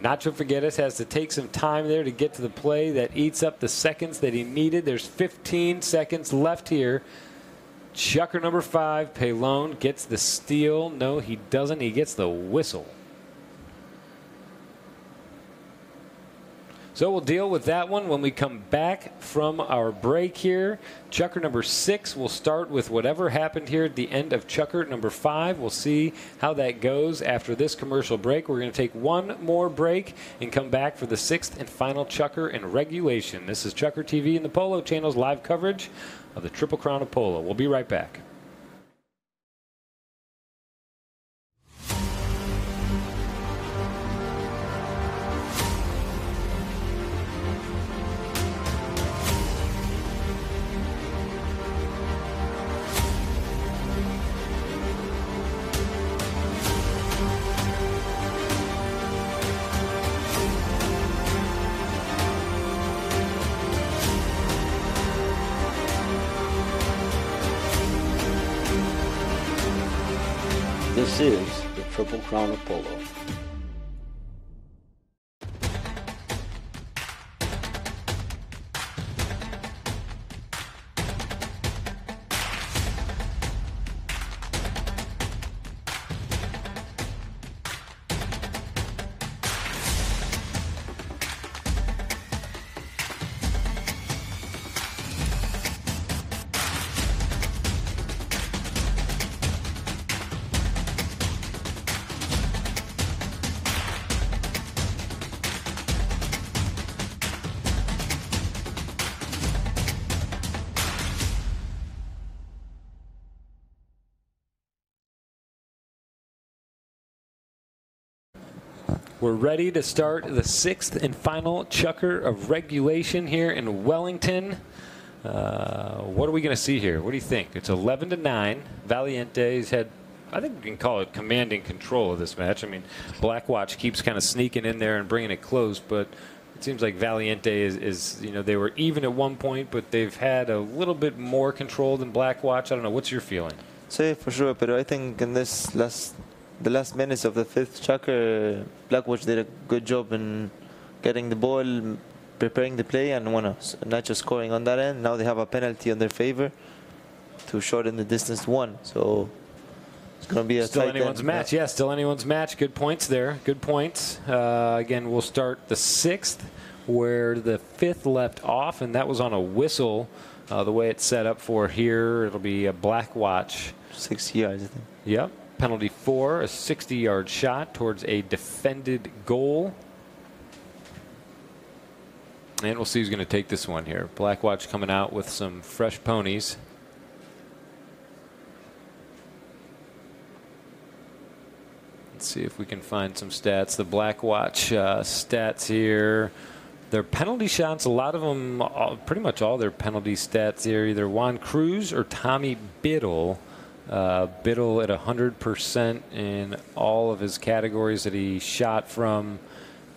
Nacho Figueres has to take some time there to get to the play that eats up the seconds that he needed. There's 15 seconds left here. Chukker number 5, Pelon gets the steal. No, he doesn't. He gets the whistle. So we'll deal with that one when we come back from our break here. Chukker number 6 will start with whatever happened here at the end of Chukker number 5. We'll see how that goes after this commercial break. We're going to take one more break and come back for the 6th and final Chukker in regulation. This is ChukkerTV and the Polo Channel's live coverage of the Triple Crown of Polo. We'll be right back. This is the Triple Crown of Polo. We're ready to start the 6th and final Chukker of regulation here in Wellington. What are we going to see here? What do you think? It's 11-9. Valiente's had, I think we can call it commanding control of this match. I mean, Blackwatch keeps kind of sneaking in there and bringing it close, but it seems like Valiente is, you know, they were even at one point, but they've had a little bit more control than Blackwatch. I don't know. What's your feeling? Sí, for sure, but I think in this the last minutes of the 5th Chukker, Blackwatch did a good job in getting the ball, preparing the play, and not just scoring on that end. Now they have a penalty in their favor to shorten the distance to 1. So it's going to be a still tight anyone's end. match. Yeah, still anyone's match. Good points there. Good points. Again, we'll start the 6th where the 5th left off, and that was on a whistle. The way it's set up for here, it'll be a Blackwatch. 6 yards, I think. Yep. Penalty 4, a 60-yard shot towards a defended goal. And we'll see who's going to take this one here. Blackwatch coming out with some fresh ponies. Let's see if we can find some stats. The Blackwatch stats here. Their penalty shots, a lot of them, pretty much all their penalty stats here, either Juan Cruz or Tommy Biddle. Biddle at 100% in all of his categories that he shot from.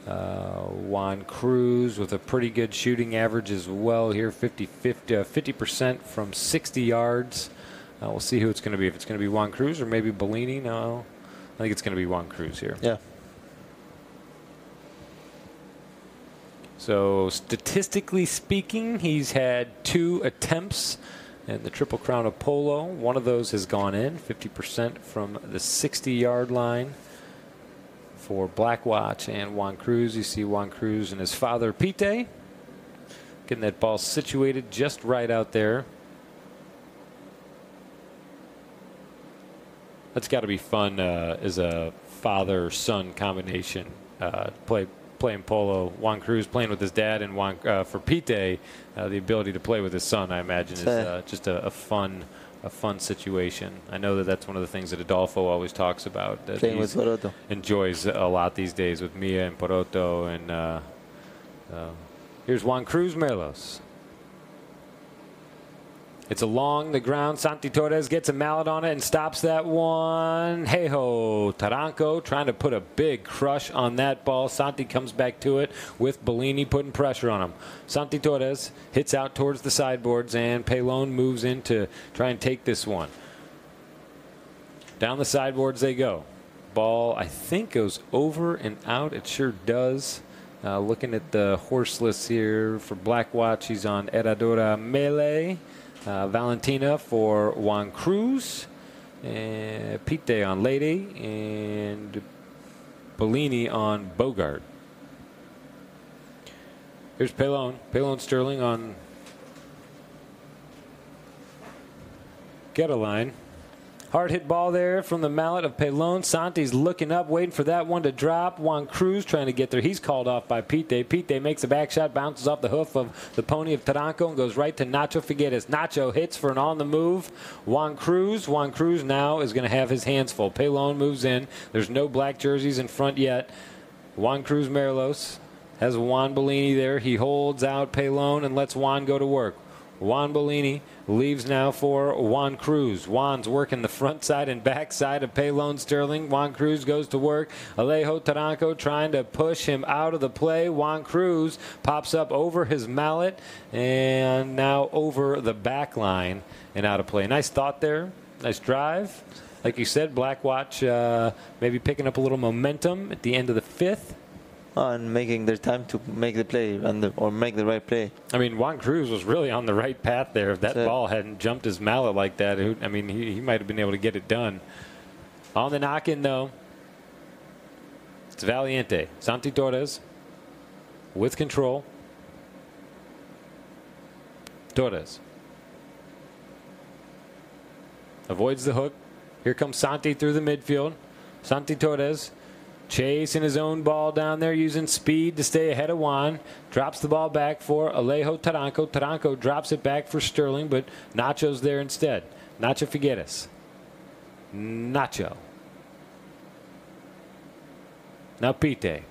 Juan Cruz with a pretty good shooting average as well here, 50% from 60 yards. We'll see who it's going to be. If it's going to be Juan Cruz or maybe Bellini. No, I think it's going to be Juan Cruz here. Yeah. So statistically speaking, he's had 2 attempts in the Triple Crown of Polo. One of those has gone in, 50% from the 60-yard line for Blackwatch and Juan Cruz. You see Juan Cruz and his father, Pete, getting that ball situated just right out there. That's got to be fun as a father-son combination. Playing polo, Juan Cruz playing with his dad, and for Pete, the ability to play with his son, I imagine, is just a fun situation. I know that's one of the things that Adolfo always talks about. That playing with Poroto. Enjoys a lot these days with Mia and Poroto. And here's Juan Cruz Merlos. It's along the ground. Santi Torres gets a mallet on it and stops that one. Hey-ho, Taranco trying to put a big crush on that ball. Santi comes back to it with Bellini putting pressure on him. Santi Torres hits out towards the sideboards, and Pelon moves in to try and take this one. Down the sideboards they go. Ball, I think, goes over and out. It sure does. Looking at the horse list here for Blackwatch, he's on Herradura Melee. Valentina for Juan Cruz, and Pite on Lady, and Bellini on Bogart. Here's Pelon. Pelon Sterling on Getterline. Hard hit ball there from the mallet of Pelon. Santi's looking up, waiting for that one to drop. Juan Cruz trying to get there. He's called off by Pite. Pite makes a back shot, bounces off the hoof of the pony of Taranco, and goes right to Nacho Figueres. Nacho hits for an on the move. Juan Cruz now is going to have his hands full. Pelon moves in. There's no black jerseys in front yet. Juan Cruz Merlos has Juan Bellini there. He holds out Pelon and lets Juan go to work. Juan Bellini leaves now for Juan Cruz. Juan's working the front side and back side of Pelon Sterling. Juan Cruz goes to work. Alejo Taranco trying to push him out of the play. Juan Cruz pops up over his mallet and now over the back line and out of play. Nice thought there. Nice drive. Like you said, Blackwatch maybe picking up a little momentum at the end of the 5th. And making their time to make the play or make the right play. I mean, Juan Cruz was really on the right path there. If that ball hadn't jumped his mallet like that, I mean, he might have been able to get it done. On the knock-in, though, it's Valiente. Santi Torres with control. Torres avoids the hook. Here comes Santi through the midfield. Santi Torres chasing his own ball down there, using speed to stay ahead of Juan. Drops the ball back for Alejo Taranco. Taranco drops it back for Sterling, but Nacho's there instead. Nacho Figueres. Nacho. Now Pite.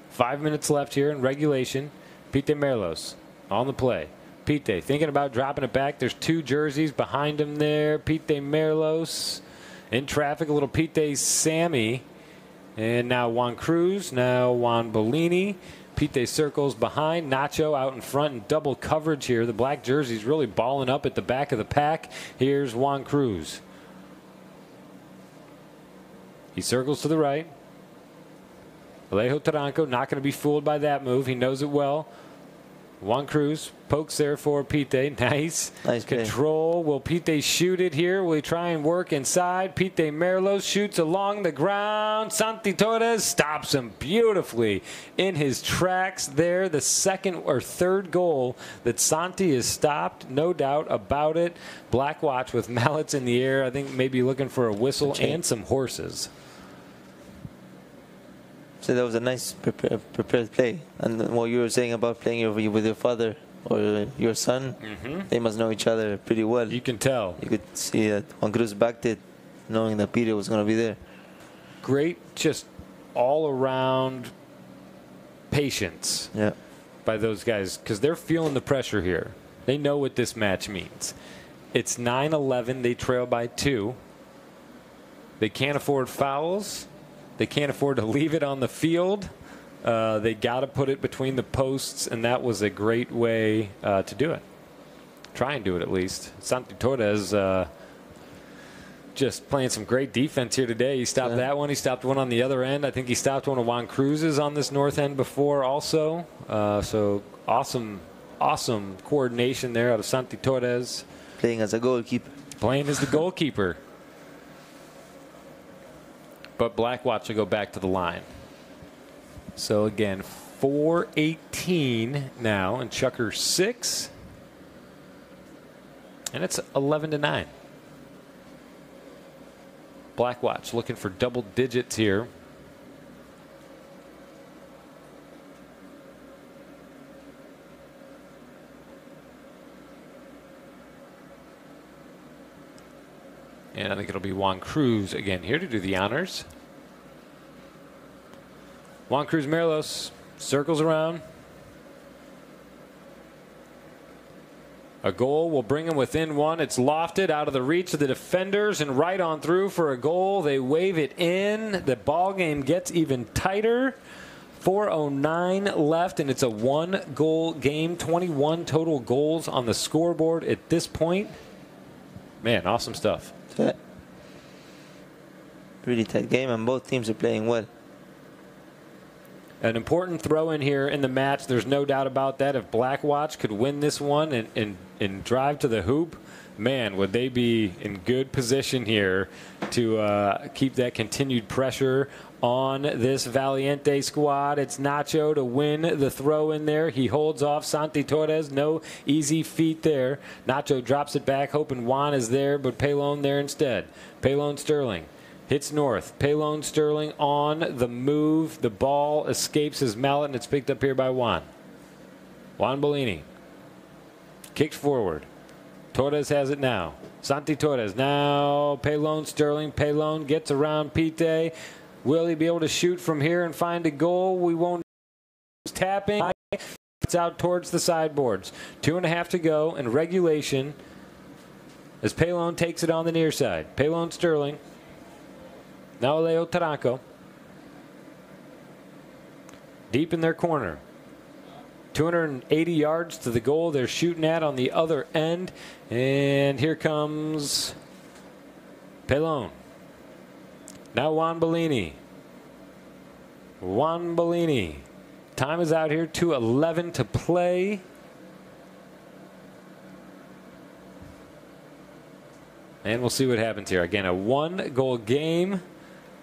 5 minutes left here in regulation. Pite Merlos on the play. Pite thinking about dropping it back. There's 2 jerseys behind him there. Pite Merlos in traffic. A little Pite Sammy. And now Juan Cruz, now Juan Bellini. Pite circles behind. Nacho out in front in double coverage here. The black jersey's really balling up at the back of the pack. Here's Juan Cruz. He circles to the right. Alejo Taranco not going to be fooled by that move. He knows it well. Juan Cruz pokes there for Pite. Nice control. Will Pite shoot it here? Will he try and work inside? Pite Merlos shoots along the ground. Santi Torres stops him beautifully in his tracks there. The second or third goal that Santi is stopped. No doubt about it. Blackwatch with mallets in the air. I think maybe looking for a whistle and some horses. So that was a nice prepared play. And what you were saying about playing with your father or your son, they must know each other pretty well. You can tell. You could see that Juan Cruz backed it, knowing that Peter was going to be there. Great, just all-around patience by those guys, because they're feeling the pressure here. They know what this match means. It's 9-11. They trail by 2. They can't afford fouls. They can't afford to leave it on the field. They got to put it between the posts, and that was a great way to do it. Try and do it at least. Santi Torres just playing some great defense here today. He stopped that one. He stopped one on the other end. I think he stopped one of Juan Cruz's on this north end before also. So awesome coordination there out of Santi Torres. Playing as a goalkeeper. Playing as the goalkeeper. But Blackwatch will go back to the line. So again, 4:18 now, and Chukker 6. And it's 11-9. Blackwatch looking for double digits here. And I think it'll be Juan Cruz again here to do the honors. Juan Cruz Merlos circles around. A goal will bring him within one. It's lofted out of the reach of the defenders and right on through for a goal. They wave it in. The ball game gets even tighter. 4:09 left, and it's a one-goal game. 21 total goals on the scoreboard at this point. Man, awesome stuff. Really tight game, and both teams are playing well. An important throw in here in the match. There's no doubt about that. If Blackwatch could win this one and drive to the hoop, man, would they be in good position here to keep that continued pressure on this Valiente squad. It's Nacho to win the throw in there. He holds off Santi Torres. No easy feat there. Nacho drops it back, hoping Juan is there, but Pelon there instead. Pelon Sterling hits north. Pelon Sterling on the move. The ball escapes his mallet, and it's picked up here by Juan. Juan Bellini. Kicked forward. Torres has it now. Santi Torres. Now Pelon Sterling. Pelon gets around Pite. Will he be able to shoot from here and find a goal? We won't. Tapping. It's out towards the sideboards. 2.5 to go in regulation as Pelon takes it on the near side. Pelon Sterling. Now Leo Taranco. Deep in their corner. 280 yards to the goal they're shooting at on the other end. And here comes Pelon. Now Juan Bellini. Juan Bellini. Time is out here. 2:11 to play. And we'll see what happens here. Again, a one-goal game.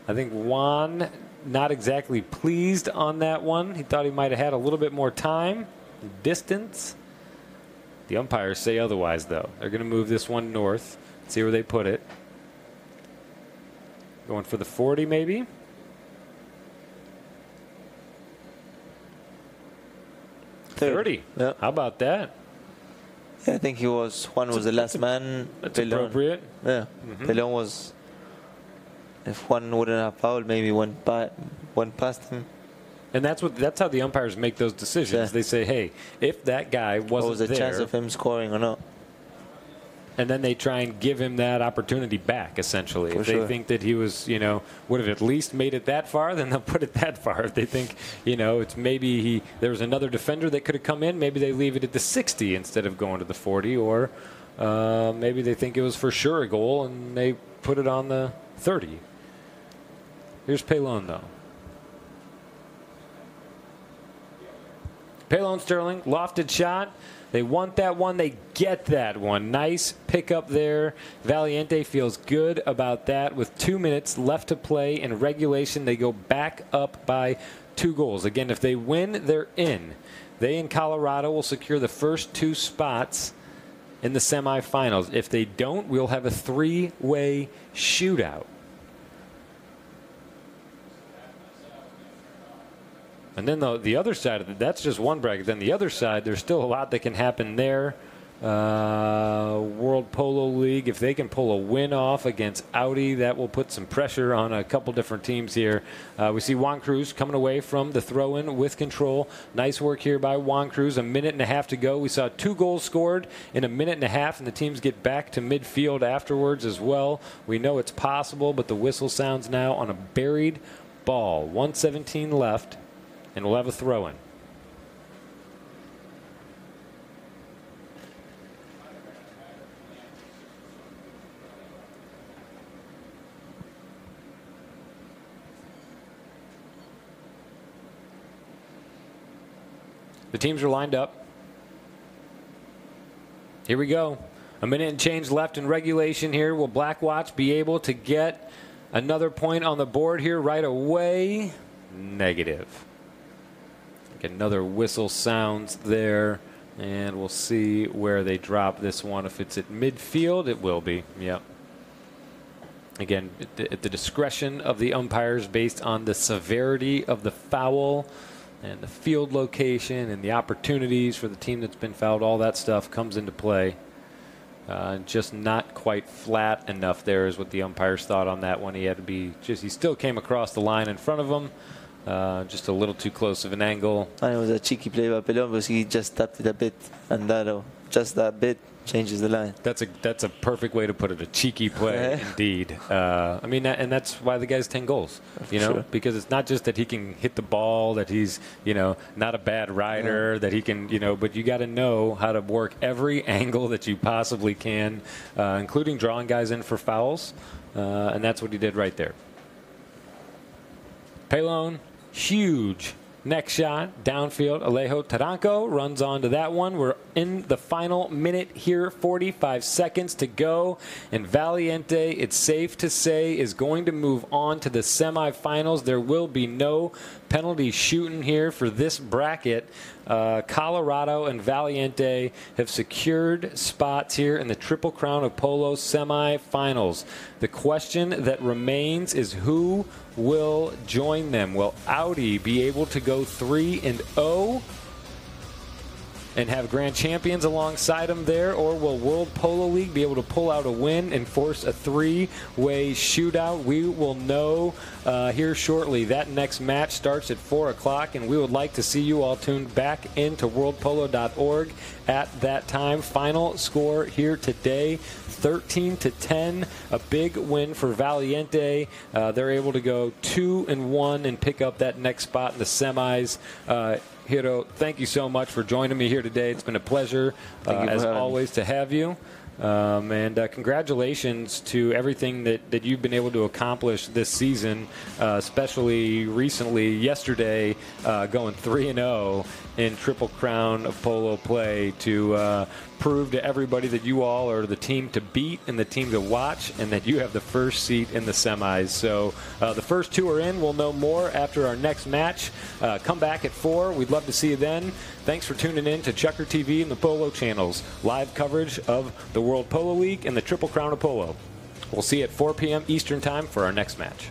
I think Juan not exactly pleased on that one. He thought he might have had a little bit more time, distance. The umpires say otherwise, though. They're going to move this one north. See where they put it. Going for the 40, maybe. 30. Yep. How about that? Yeah, I think Juan was the last man. That's appropriate. Yeah. Pelon was, if Juan wouldn't have fouled, maybe went past him. And that's how the umpires make those decisions. Yeah. They say, hey, if that guy wasn't what was the there, chance of him scoring or not? and then they try and give him that opportunity back, essentially. For if sure. they think that he was, would have at least made it that far, then they'll put it that far. If they think, it's maybe there was another defender that could have come in, maybe they leave it at the 60 instead of going to the 40, or maybe they think it was for sure a goal and they put it on the 30. Here's Pelon, though. Pelon Sterling, lofted shot. They want that one. They get that one. Nice pickup there. Valiente feels good about that. With 2 minutes left to play in regulation, they go back up by 2 goals. Again, if they win, they're in. They and Colorado will secure the first 2 spots in the semifinals. If they don't, we'll have a 3-way shootout. And then the other side of it, that's just one bracket. Then the other side, there's still a lot that can happen there. World Polo League, if they can pull a win off against Audi, that will put some pressure on a couple different teams here. We see Juan Cruz coming away from the throw-in with control. Nice work here by Juan Cruz. 1.5 minutes to go. We saw 2 goals scored in 1.5 minutes, and the teams get back to midfield afterwards as well. We know it's possible, but the whistle sounds now on a buried ball. 1:17 left. And we'll have a throw-in. The teams are lined up. Here we go. A minute and change left in regulation here. Will Blackwatch be able to get another point on the board here right away? Negative. Another whistle sounds there, and we'll see where they drop this one. If it's at midfield, it will be. Yep. Again, at the discretion of the umpires based on the severity of the foul and the field location and the opportunities for the team that's been fouled. All that stuff comes into play. Just not quite flat enough there is what the umpires thought on that one. He had to be he still came across the line in front of him. Just a little too close of an angle. And it was a cheeky play by Pelon because he just tapped it a bit, and that just that bit changes the line. That's a perfect way to put it. A cheeky play, indeed. I mean, and that's why the guy's 10 goals. Sure. Because it's not just that he can hit the ball, that he's not a bad rider, that he can but you got to know how to work every angle that you possibly can, including drawing guys in for fouls, and that's what he did right there. Pelon. Huge next shot downfield. Alejo Taranco runs onto that one. We're in the final minute here, 45 seconds to go. And Valiente, it's safe to say, is going to move on to the semifinals. There will be no penalty shooting here for this bracket. Colorado and Valiente have secured spots here in the Triple Crown of Polo semifinals. The question that remains is who will join them? Will Audi be able to go 3-0 and have grand champions alongside them there, or will World Polo League be able to pull out a win and force a three-way shootout? We will know here shortly. That next match starts at 4 o'clock, and we would like to see you all tuned back into worldpolo.org at that time. Final score here today, 13-10, a big win for Valiente. They're able to go 2-1 and pick up that next spot in the semis. Hiro, thank you so much for joining me here today. It's been a pleasure, as always, to have you. And congratulations to everything that you've been able to accomplish this season, especially recently, yesterday, going 3-0 in Triple Crown of Polo play to prove to everybody that you all are the team to beat and the team to watch, and that you have the first seat in the semis. So the first two are in. We'll know more after our next match. Come back at 4. We'd love to see you then. Thanks for tuning in to ChukkerTV and the Polo channels. Live coverage of the World Polo League and the Triple Crown of Polo. We'll see you at 4 p.m. Eastern Time for our next match.